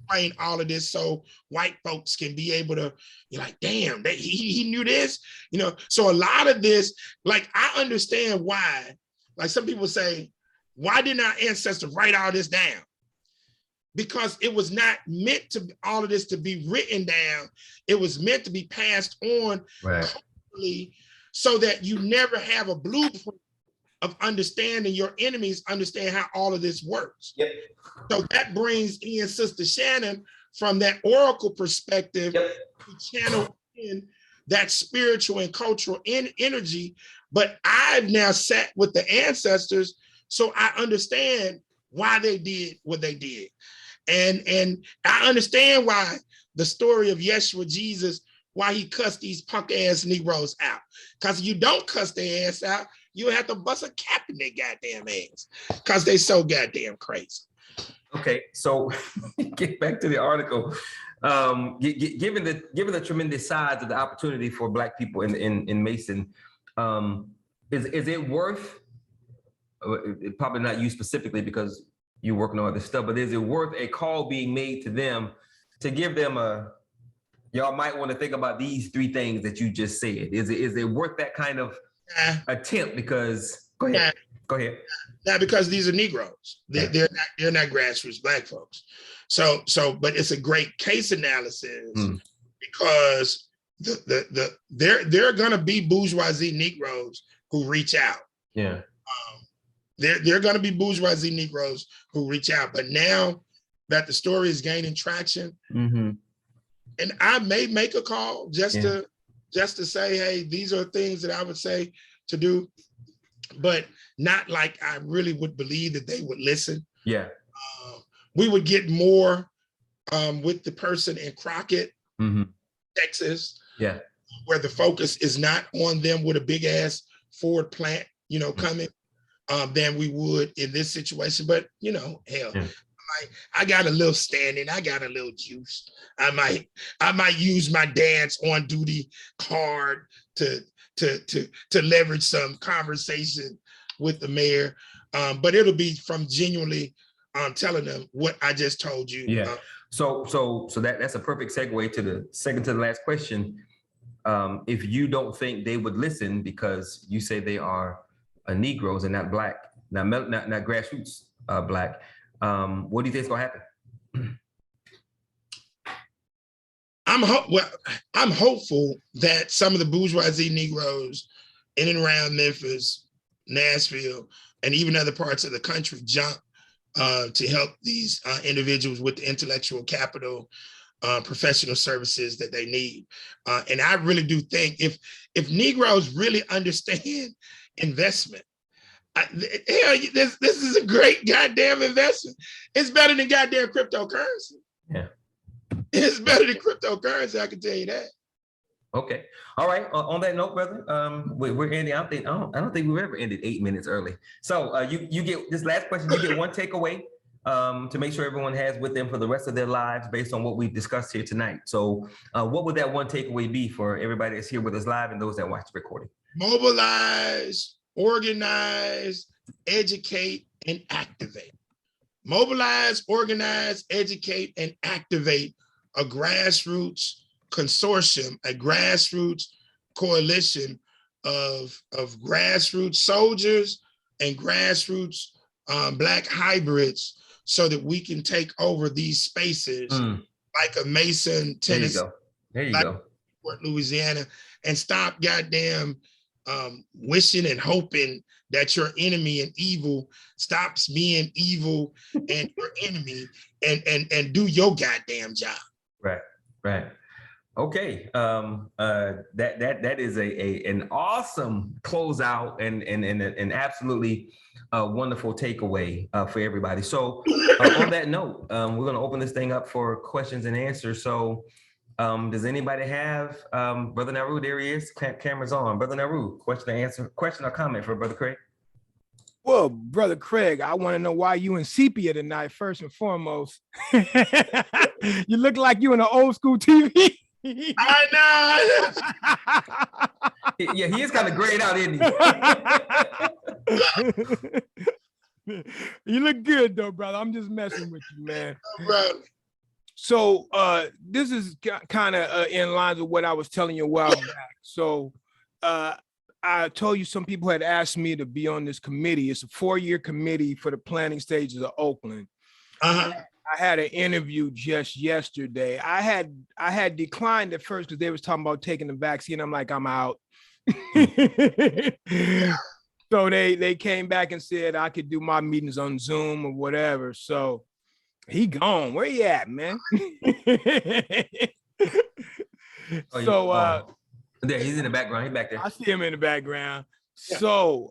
Explain all of this so white folks can be able to, you're like, damn, he knew this, you know. So a lot of this, like, I understand why. Like some people say, why didn't our ancestors write all this down? Because it was not meant to all of this to be written down. It was meant to be passed on culturally, so that you never have a blueprint of understanding your enemies, understand how all of this works. Yep. So that brings in Sister Shannon from that oracle perspective to channel in that spiritual and cultural energy. But I've now sat with the ancestors, so I understand why they did what they did. And I understand why the story of Yeshua, Jesus, why he cussed these punk ass Negroes out. Because if you don't cuss their ass out, you have to bust a cap in their goddamn ass because they so goddamn crazy. Okay, so get back to the article. Given the tremendous size of the opportunity for Black people in Mason, is it worth? Probably not you specifically because you're working on this stuff, but is it worth a call being made to them to give them y'all might want to think about these 3 things that you just said? Is it worth that kind of attempt? Because go ahead. Now, because these are Negroes, they're not grassroots Black folks. So, but it's a great case analysis because there are gonna be bourgeoisie Negroes who reach out. Yeah. There are gonna be bourgeoisie Negroes who reach out. But now that the story is gaining traction, and I may make a call just to say, hey, these are things that I would say to do, but not like I really would believe that they would listen. Yeah. We would get more with the person in Crockett, Texas, where the focus is not on them with a big ass Ford plant, you know, coming, than we would in this situation. But you know, hell, I got a little standing, I got a little juice. I might use my dad's on duty card to leverage some conversation with the mayor, but it'll be from genuinely telling them what I just told you. Yeah. So that's a perfect segue to the second to the last question. If you don't think they would listen because you say they are Negroes and not Black, not grassroots Black, what do you think is gonna happen? I'm hopeful that some of the bourgeoisie Negroes in and around Memphis, Nashville, and even other parts of the country jump to help these individuals with the intellectual capital, professional services that they need. And I really do think if Negroes really understand investment, this is a great goddamn investment. It's better than goddamn cryptocurrency. Yeah. It's better than cryptocurrency, I can tell you that. Okay. All right. On that note, brother, we're ending. I don't think we've ever ended 8 minutes early. So you get this last question. You get one takeaway to make sure everyone has with them for the rest of their lives based on what we've discussed here tonight. So what would that one takeaway be for everybody that's here with us live and those that watch the recording? Mobilize, organize, educate, and activate. Mobilize, organize, educate, and activate a grassroots consortium, a grassroots coalition of grassroots soldiers and grassroots Black hybrids, so that we can take over these spaces like a Mason, Tennessee, there you go. Fort Louisiana, and stop goddamn wishing and hoping that your enemy and evil stops being evil and your enemy, and do your goddamn job. Right. Okay. That is an awesome closeout and an absolutely wonderful takeaway for everybody. So on that note, we're going to open this thing up for questions and answers. So does anybody have Brother Naru? There he is. Camera's on. Brother Naru, question or comment for Brother Craig? Well, Brother Craig, I want to know why you in sepia tonight, first and foremost. You look like you in an old school TV. I Yeah, he is kind of grayed out, isn't he? You look good though, brother. I'm just messing with you, man. know, bro. So this is kind of in line with what I was telling you a while back. So I told you some people had asked me to be on this committee. It's a 4-year committee for the planning stages of Oakland. Uh-huh. I had an interview just yesterday. I had declined at first because they was talking about taking the vaccine. I'm like, I'm out. So they came back and said I could do my meetings on Zoom or whatever. So he gone. Where you at, man? So there, he's in the background. He's back there. I see him in the background. Yeah. So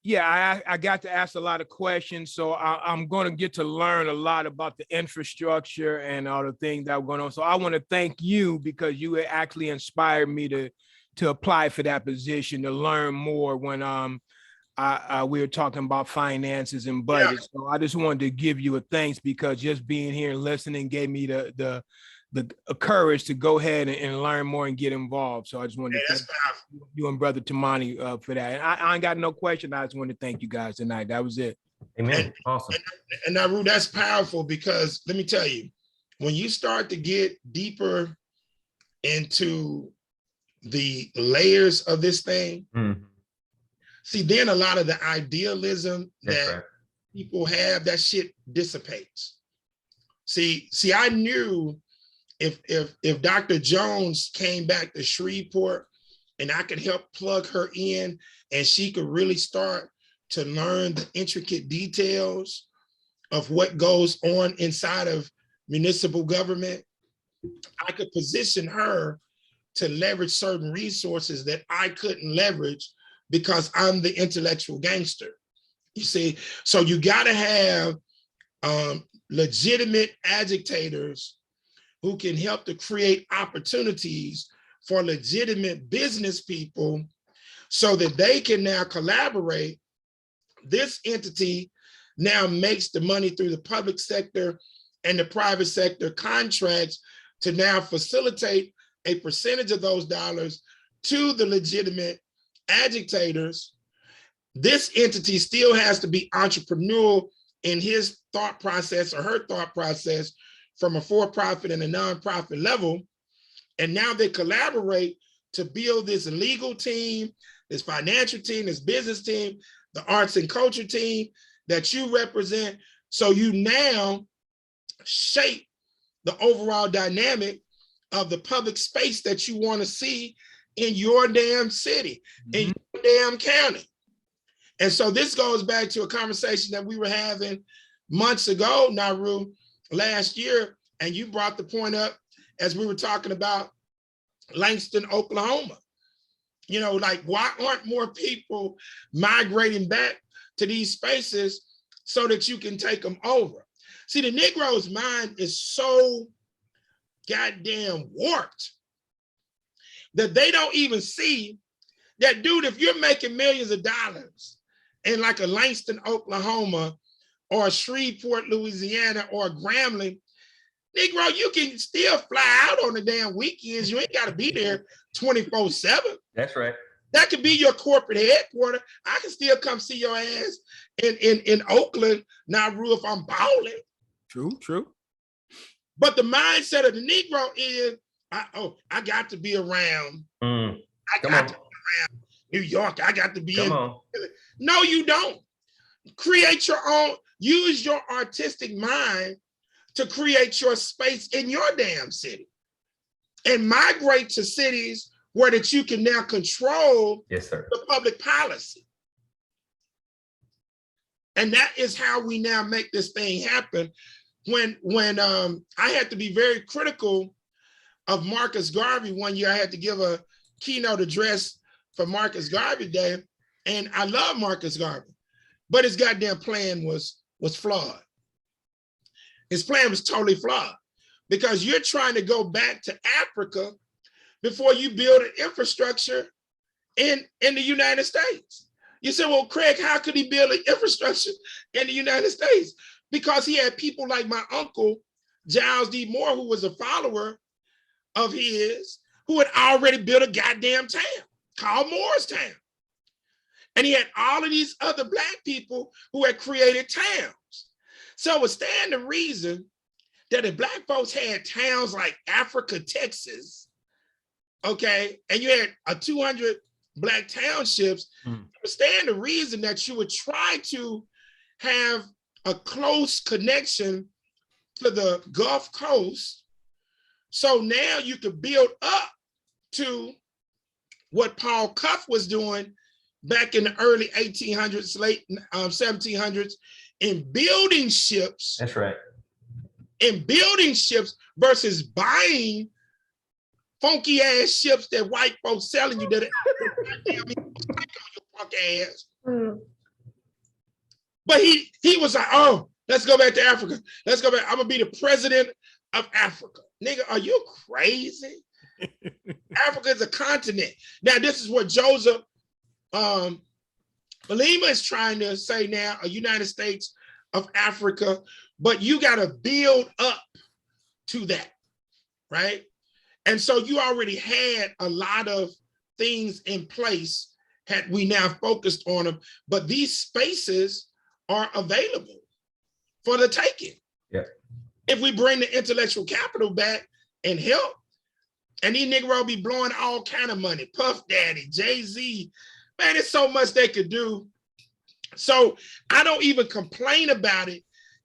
yeah, I got to ask a lot of questions. So I'm going to get to learn a lot about the infrastructure and all the things that are going on. So I want to thank you because you actually inspired me to apply for that position, to learn more when we were talking about finances and budgets. Yeah. So I just wanted to give you a thanks because just being here and listening gave me the courage to go ahead and learn more and get involved. So I just wanted to thank you and Brother Tamani for that. And I ain't got no question. I just wanted to thank you guys tonight. That was it. Amen. Awesome. And Naru, that's powerful because let me tell you, when you start to get deeper into the layers of this thing, see, then a lot of the idealism that people have, that shit dissipates. See, I knew if Dr. Jones came back to Shreveport and I could help plug her in and she could really start to learn the intricate details of what goes on inside of municipal government, I could position her to leverage certain resources that I couldn't leverage because I'm the intellectual gangster. You see, so you gotta have legitimate agitators who can help to create opportunities for legitimate business people so that they can now collaborate. This entity now makes the money through the public sector and the private sector contracts to now facilitate a percentage of those dollars to the legitimate agitators. This entity still has to be entrepreneurial in his thought process or her thought process from a for-profit and a nonprofit level. And now they collaborate to build this legal team, this financial team, this business team, the arts and culture team that you represent. So you now shape the overall dynamic of the public space that you want to see in your damn city, in your damn county. And so this goes back to a conversation that we were having months ago, Naru, last year, and you brought the point up as we were talking about Langston, Oklahoma. You know, like, why aren't more people migrating back to these spaces so that you can take them over? See, the Negro's mind is so goddamn warped that they don't even see that, dude, if you're making millions of dollars in like a Langston, Oklahoma, or a Shreveport, Louisiana, or a Grambling, Negro, you can still fly out on the damn weekends. You ain't got to be there 24/7. That's right. That could be your corporate headquarters. I can still come see your ass in Oakland, Nauru, if I'm balling. True. But the mindset of the Negro is, I got to be around. I got to be around New York. I got to be in. No, you don't. Create your own. Use your artistic mind to create your space in your damn city. And migrate to cities where that you can now control the public policy. And that is how we now make this thing happen. When I had to be very critical of Marcus Garvey one year, I had to give a keynote address for Marcus Garvey Day. And I love Marcus Garvey, but his goddamn plan was flawed. His plan was totally flawed because you're trying to go back to Africa before you build an infrastructure in the United States. You say, well, Craig, how could he build an infrastructure in the United States? Because he had people like my uncle, Giles D. Moore, who was a follower of his, who had already built a goddamn town called Moorestown. And he had all of these other Black people who had created towns. So it would stand to reason that if Black folks had towns like Africa, Texas, okay, and you had a 200 Black townships, it would stand to reason that you would try to have a close connection to the Gulf Coast. So now you could build up to what Paul Cuff was doing back in the early 1800s, late 1700s, in building ships. That's right. In building ships versus buying funky ass ships that white folks selling you that punk ass. But he was like, oh, let's go back to Africa. Let's go back. I'm gonna be the president of Africa. Nigga, are you crazy? Africa is a continent. Now, this is what Joseph Malema is trying to say now, a United States of Africa, but you gotta build up to that, right? And so you already had a lot of things in place had we now focused on them, but these spaces are available for the taking. Yeah. If we bring the intellectual capital back and help, and these Negroes be blowing all kind of money, Puff Daddy, Jay-Z, man, there's so much they could do. So I don't even complain about it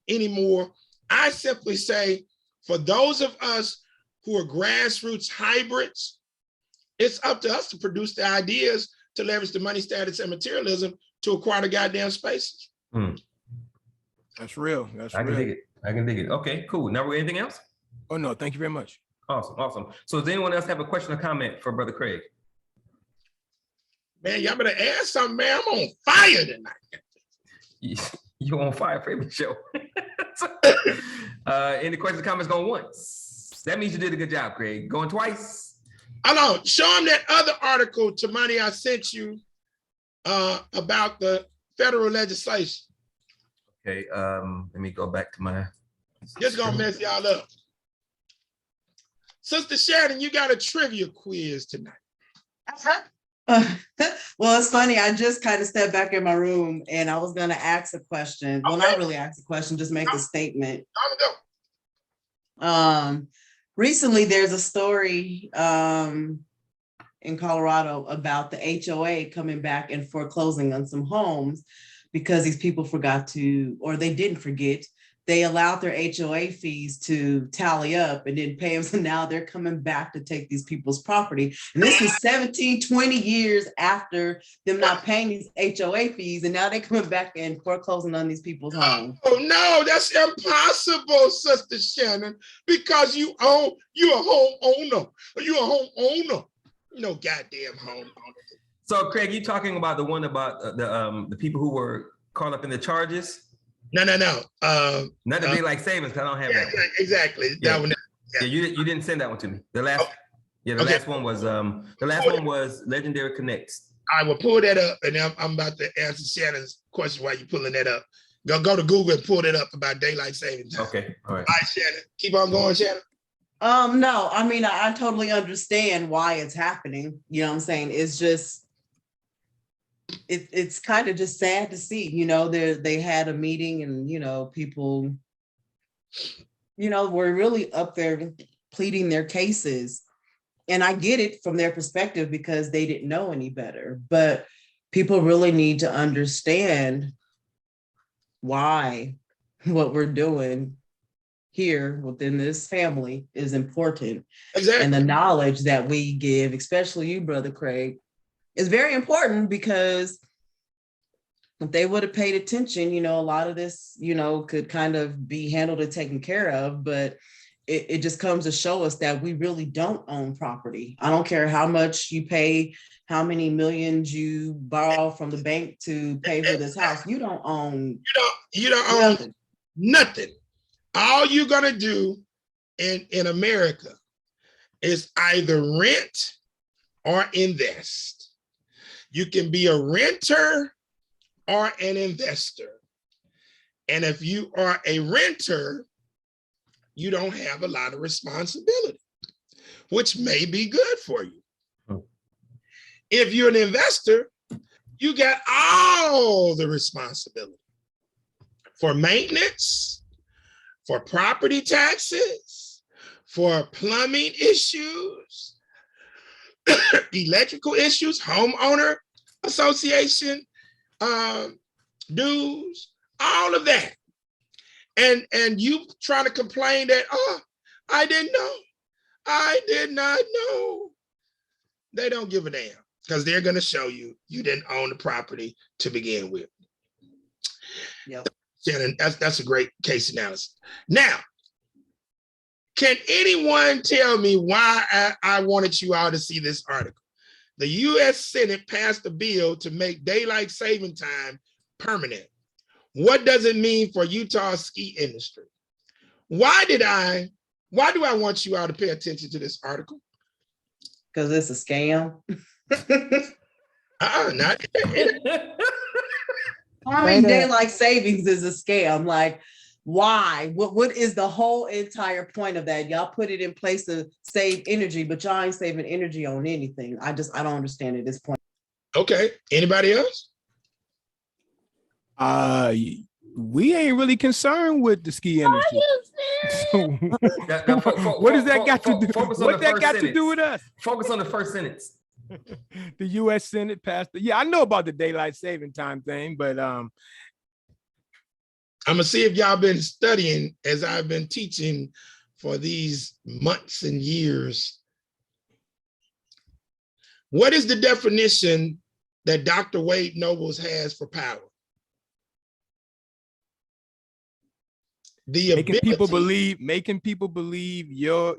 anymore. I simply say, for those of us who are grassroots hybrids, it's up to us to produce the ideas to leverage the money, status, and materialism to acquire the goddamn spaces. That's real. That's I real. can dig it. I can dig it. Okay, cool. Now, anything else? Oh, no, thank you very much. Awesome. So does anyone else have a question or comment for Brother Craig? Man, y'all better ask something, man. I'm on fire tonight. You on fire for every show. Any questions, comments, going once? That means you did a good job, Craig. Going twice? Hold on. Show him that other article, Tamani, I sent you about the federal legislation. Okay, let me go back to my... Just gonna mess y'all up. Sister Shannon, you got a trivia quiz tonight. Well, it's funny. I just kind of stepped back in my room and I was going to ask a question. Well, not really ask a question, just make a statement. Recently, there's a story in Colorado about the HOA coming back and foreclosing on some homes because these people forgot to, or they didn't forget. They allowed their HOA fees to tally up and didn't pay them. So now they're coming back to take these people's property. And this is 17, 20 years after them not paying these HOA fees. And now they're coming back and foreclosing on these people's homes. Oh no, that's impossible, Sister Shannon, because you're a homeowner. You're a homeowner. No goddamn homeowner. So Craig, you talking about the one about the people who were caught up in the charges? No. Not the daylight savings, because I don't have that. Exactly. Yeah. That one. Yeah, you didn't send that one to me. The last, last one was one was Legendary Connects. I will pull that up, and I'm about to answer Shannon's question while you're pulling that up. Go to Google and pull that up about daylight savings time. Okay, all right. All right, Shannon. Keep on going, Shannon. No, I mean, I totally understand why it's happening. You know what I'm saying? It's just, it's kind of just sad to see, they had a meeting and, people, were really up there pleading their cases. And I get it from their perspective because they didn't know any better, but people really need to understand why what we're doing here within this family is important. Exactly. And the knowledge that we give, especially you, Brother Craig, is very important, because if they would have paid attention, a lot of this, could kind of be handled and taken care of, but it just comes to show us that we really don't own property. I don't care how much you pay, how many millions you borrow from the bank to pay for this house. You don't own. You don't own nothing. All you're gonna do in America is either rent or invest. You can be a renter are an investor. And if you are a renter, you don't have a lot of responsibility, which may be good for you. If you're an investor, you got all the responsibility for maintenance, for property taxes, for plumbing issues, electrical issues, homeowner association dues, all of that. And you try to complain that, oh, I didn't know. I did not know. They don't give a damn because they're going to show you you didn't own the property to begin with. Yep. Shannon, that's a great case analysis. Now, can anyone tell me why I wanted you all to see this article? The U.S. Senate passed a bill to make daylight saving time permanent. What does it mean for Utah's ski industry? Why do I want you all to pay attention to this article? Because it's a scam. Not. I mean, daylight savings is a scam. Like, why? What is the whole entire point of that? Y'all put it in place to save energy, but y'all ain't saving energy on anything. I don't understand at this point. Okay. Anybody else? We ain't really concerned with the ski industry. So, what does that got to do? What that got to do with us? Focus on the first sentence. The U.S. Senate passed. I know about the daylight saving time thing, but I'm gonna see if y'all been studying as I've been teaching for these months and years. What is the definition that Dr. Wade Nobles has for power? Making people believe your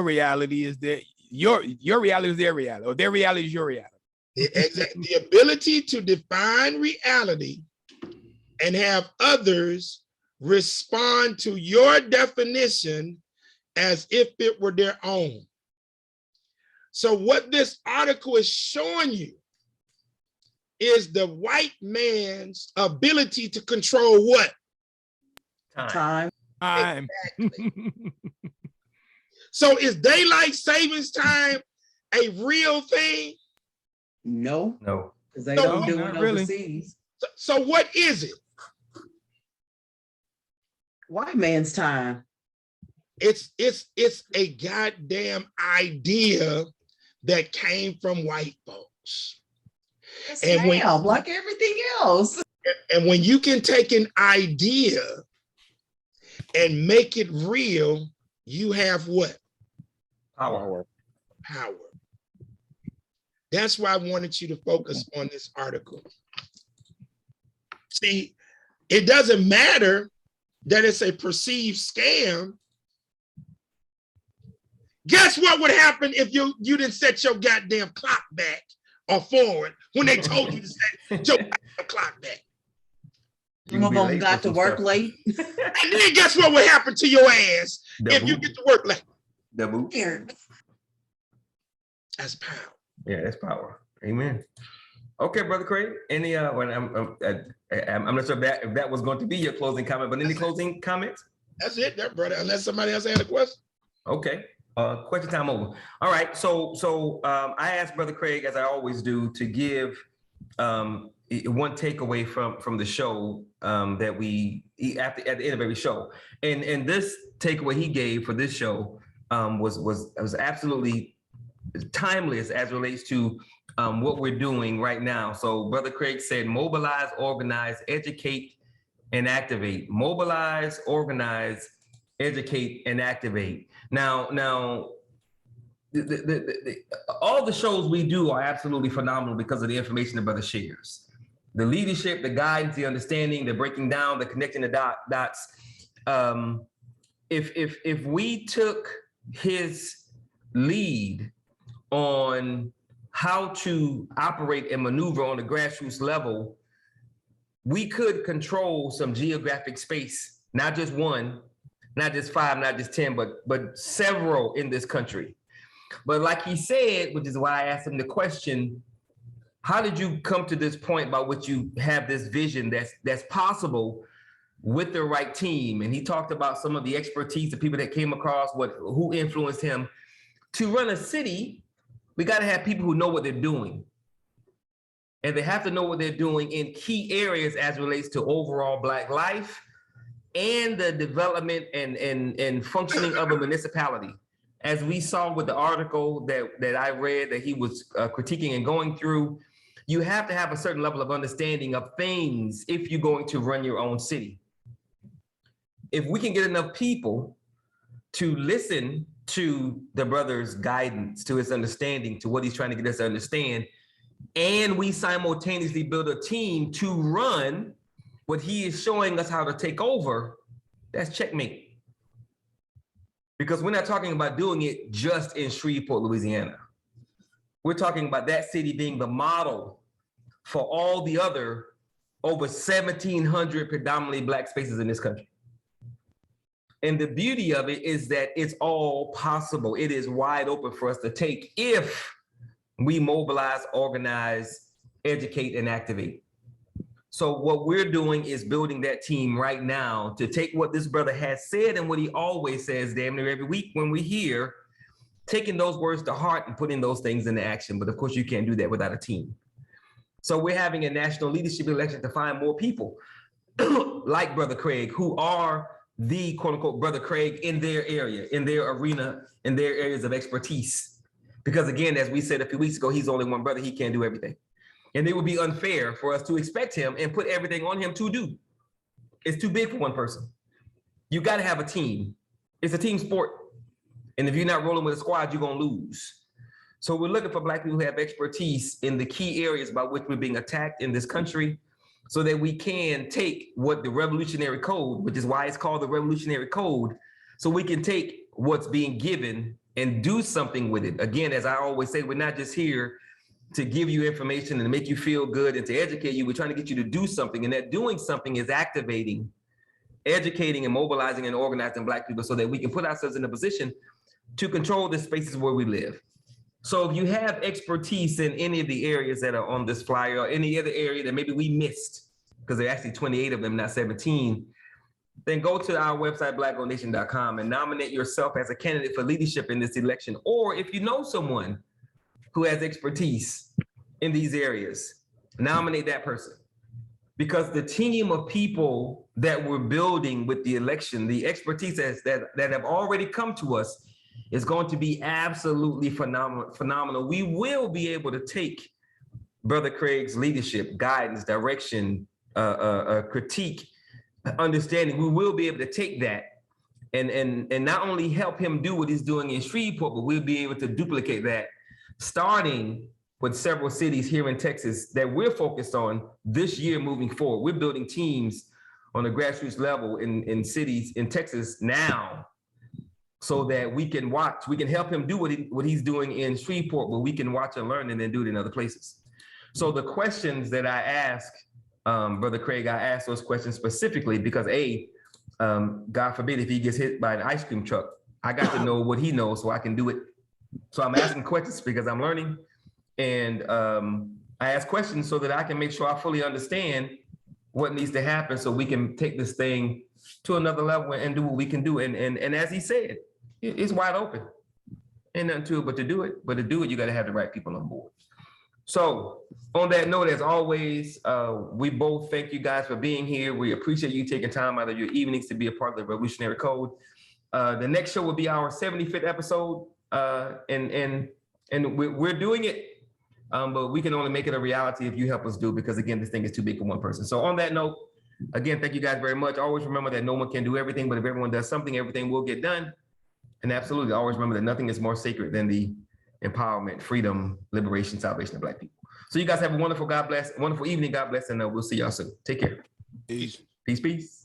reality is that your reality is their reality, or their reality is your reality. Exactly. The ability to define reality and have others respond to your definition as if it were their own. So what this article is showing you is the white man's ability to control what? Time. Exactly. So is daylight savings time a real thing? No. No. Because they don't do it really. overseas. So what is it? White man's time. It's a goddamn idea that came from white folks. And like everything else. And when you can take an idea and make it real, you have what? Power. Power. That's why I wanted you to focus on this article. See, it doesn't matter that it's a perceived scam. Guess what would happen if you didn't set your goddamn clock back or forward when they told you to set your clock back? Some of them got to work late. And then guess what would happen to your ass if you get to work late? That's power. Yeah, that's power. Amen. Okay, Brother Craig. Any I'm not sure if that was going to be your closing comment, but any closing comments? That's it, there, brother. Unless somebody else had a question. Okay. Question time over. All right. So I asked Brother Craig, as I always do, to give one takeaway from the show that at the end of every show, and this takeaway he gave for this show was absolutely timeless as relates to what we're doing right now. So Brother Craig said, mobilize, organize, educate, and activate. Mobilize, organize, educate, and activate. Now, all the shows we do are absolutely phenomenal because of the information the brother shares. The leadership, the guidance, the understanding, the breaking down, the connecting the dots. If we took his lead on how to operate and maneuver on the grassroots level, we could control some geographic space, not just one, not just 5, not just 10, but several in this country. But like he said, which is why I asked him the question, how did you come to this point by which you have this vision that's possible with the right team? And he talked about some of the expertise, the people that came across, who influenced him. To run a city, we got to have people who know what they're doing. And they have to know what they're doing in key areas as relates to overall Black life and the development and functioning of a municipality. As we saw with the article that I read that he was critiquing and going through, you have to have a certain level of understanding of things if you're going to run your own city. If we can get enough people to listen to the brother's guidance, to his understanding, to what he's trying to get us to understand, and we simultaneously build a team to run what he is showing us how to take over, that's checkmate. Because we're not talking about doing it just in Shreveport, Louisiana. We're talking about that city being the model for all the other over 1,700 predominantly Black spaces in this country. And the beauty of it is that it's all possible. It is wide open for us to take if we mobilize, organize, educate, and activate. So what we're doing is building that team right now to take what this brother has said and what he always says damn near every week when we're here, taking those words to heart and putting those things into action. But of course, you can't do that without a team. So we're having a national leadership election to find more people like Brother Craig, who are the quote unquote Brother Craig in their area, in their arena, in their areas of expertise. Because again, as we said a few weeks ago, he's only one brother, he can't do everything. And it would be unfair for us to expect him and put everything on him to do. It's too big for one person. You got to have a team. It's a team sport. And if you're not rolling with a squad, you're going to lose. So we're looking for Black people who have expertise in the key areas by which we're being attacked in this country, so that we can take what the Revolutionary Code, which is why it's called the Revolutionary Code, so we can take what's being given and do something with it. Again, as I always say, we're not just here to give you information and make you feel good and to educate you. We're trying to get you to do something, and that doing something is activating, educating, and mobilizing and organizing Black people so that we can put ourselves in a position to control the spaces where we live. So if you have expertise in any of the areas that are on this flyer or any other area that maybe we missed, because there are actually 28 of them, not 17, then go to our website, blackownation.com, and nominate yourself as a candidate for leadership in this election. Or if you know someone who has expertise in these areas, nominate that person. Because the team of people that we're building with the election, the expertise that have already come to us, is going to be absolutely phenomenal. We will be able to take Brother Craig's leadership, guidance, direction, critique, understanding. We will be able to take that and not only help him do what he's doing in Shreveport, but we'll be able to duplicate that, starting with several cities here in Texas that we're focused on this year moving forward. We're building teams on a grassroots level in cities in Texas now, so that we can help him do what he's doing in Shreveport, but we can watch and learn and then do it in other places. So the questions that I ask, Brother Craig, I ask those questions specifically because God forbid if he gets hit by an ice cream truck, I got to know what he knows so I can do it. So I'm asking questions because I'm learning, and I ask questions so that I can make sure I fully understand what needs to happen so we can take this thing to another level and do what we can do. And as he said, it's wide open. Ain't nothing to it but to do it. But to do it, you got to have the right people on board. So on that note, as always, we both thank you guys for being here. We appreciate you taking time out of your evenings to be a part of the Revolutionary Code. The next show will be our 75th episode. And we're doing it, but we can only make it a reality if you help us do it, because again, this thing is too big for one person. So on that note, again, thank you guys very much. Always remember that no one can do everything, but if everyone does something, everything will get done. And absolutely, always remember that nothing is more sacred than the empowerment, freedom, liberation, salvation of Black people. So you guys have a wonderful, God bless, wonderful evening. God bless, and we'll see y'all soon. Take care. Peace. Peace, peace.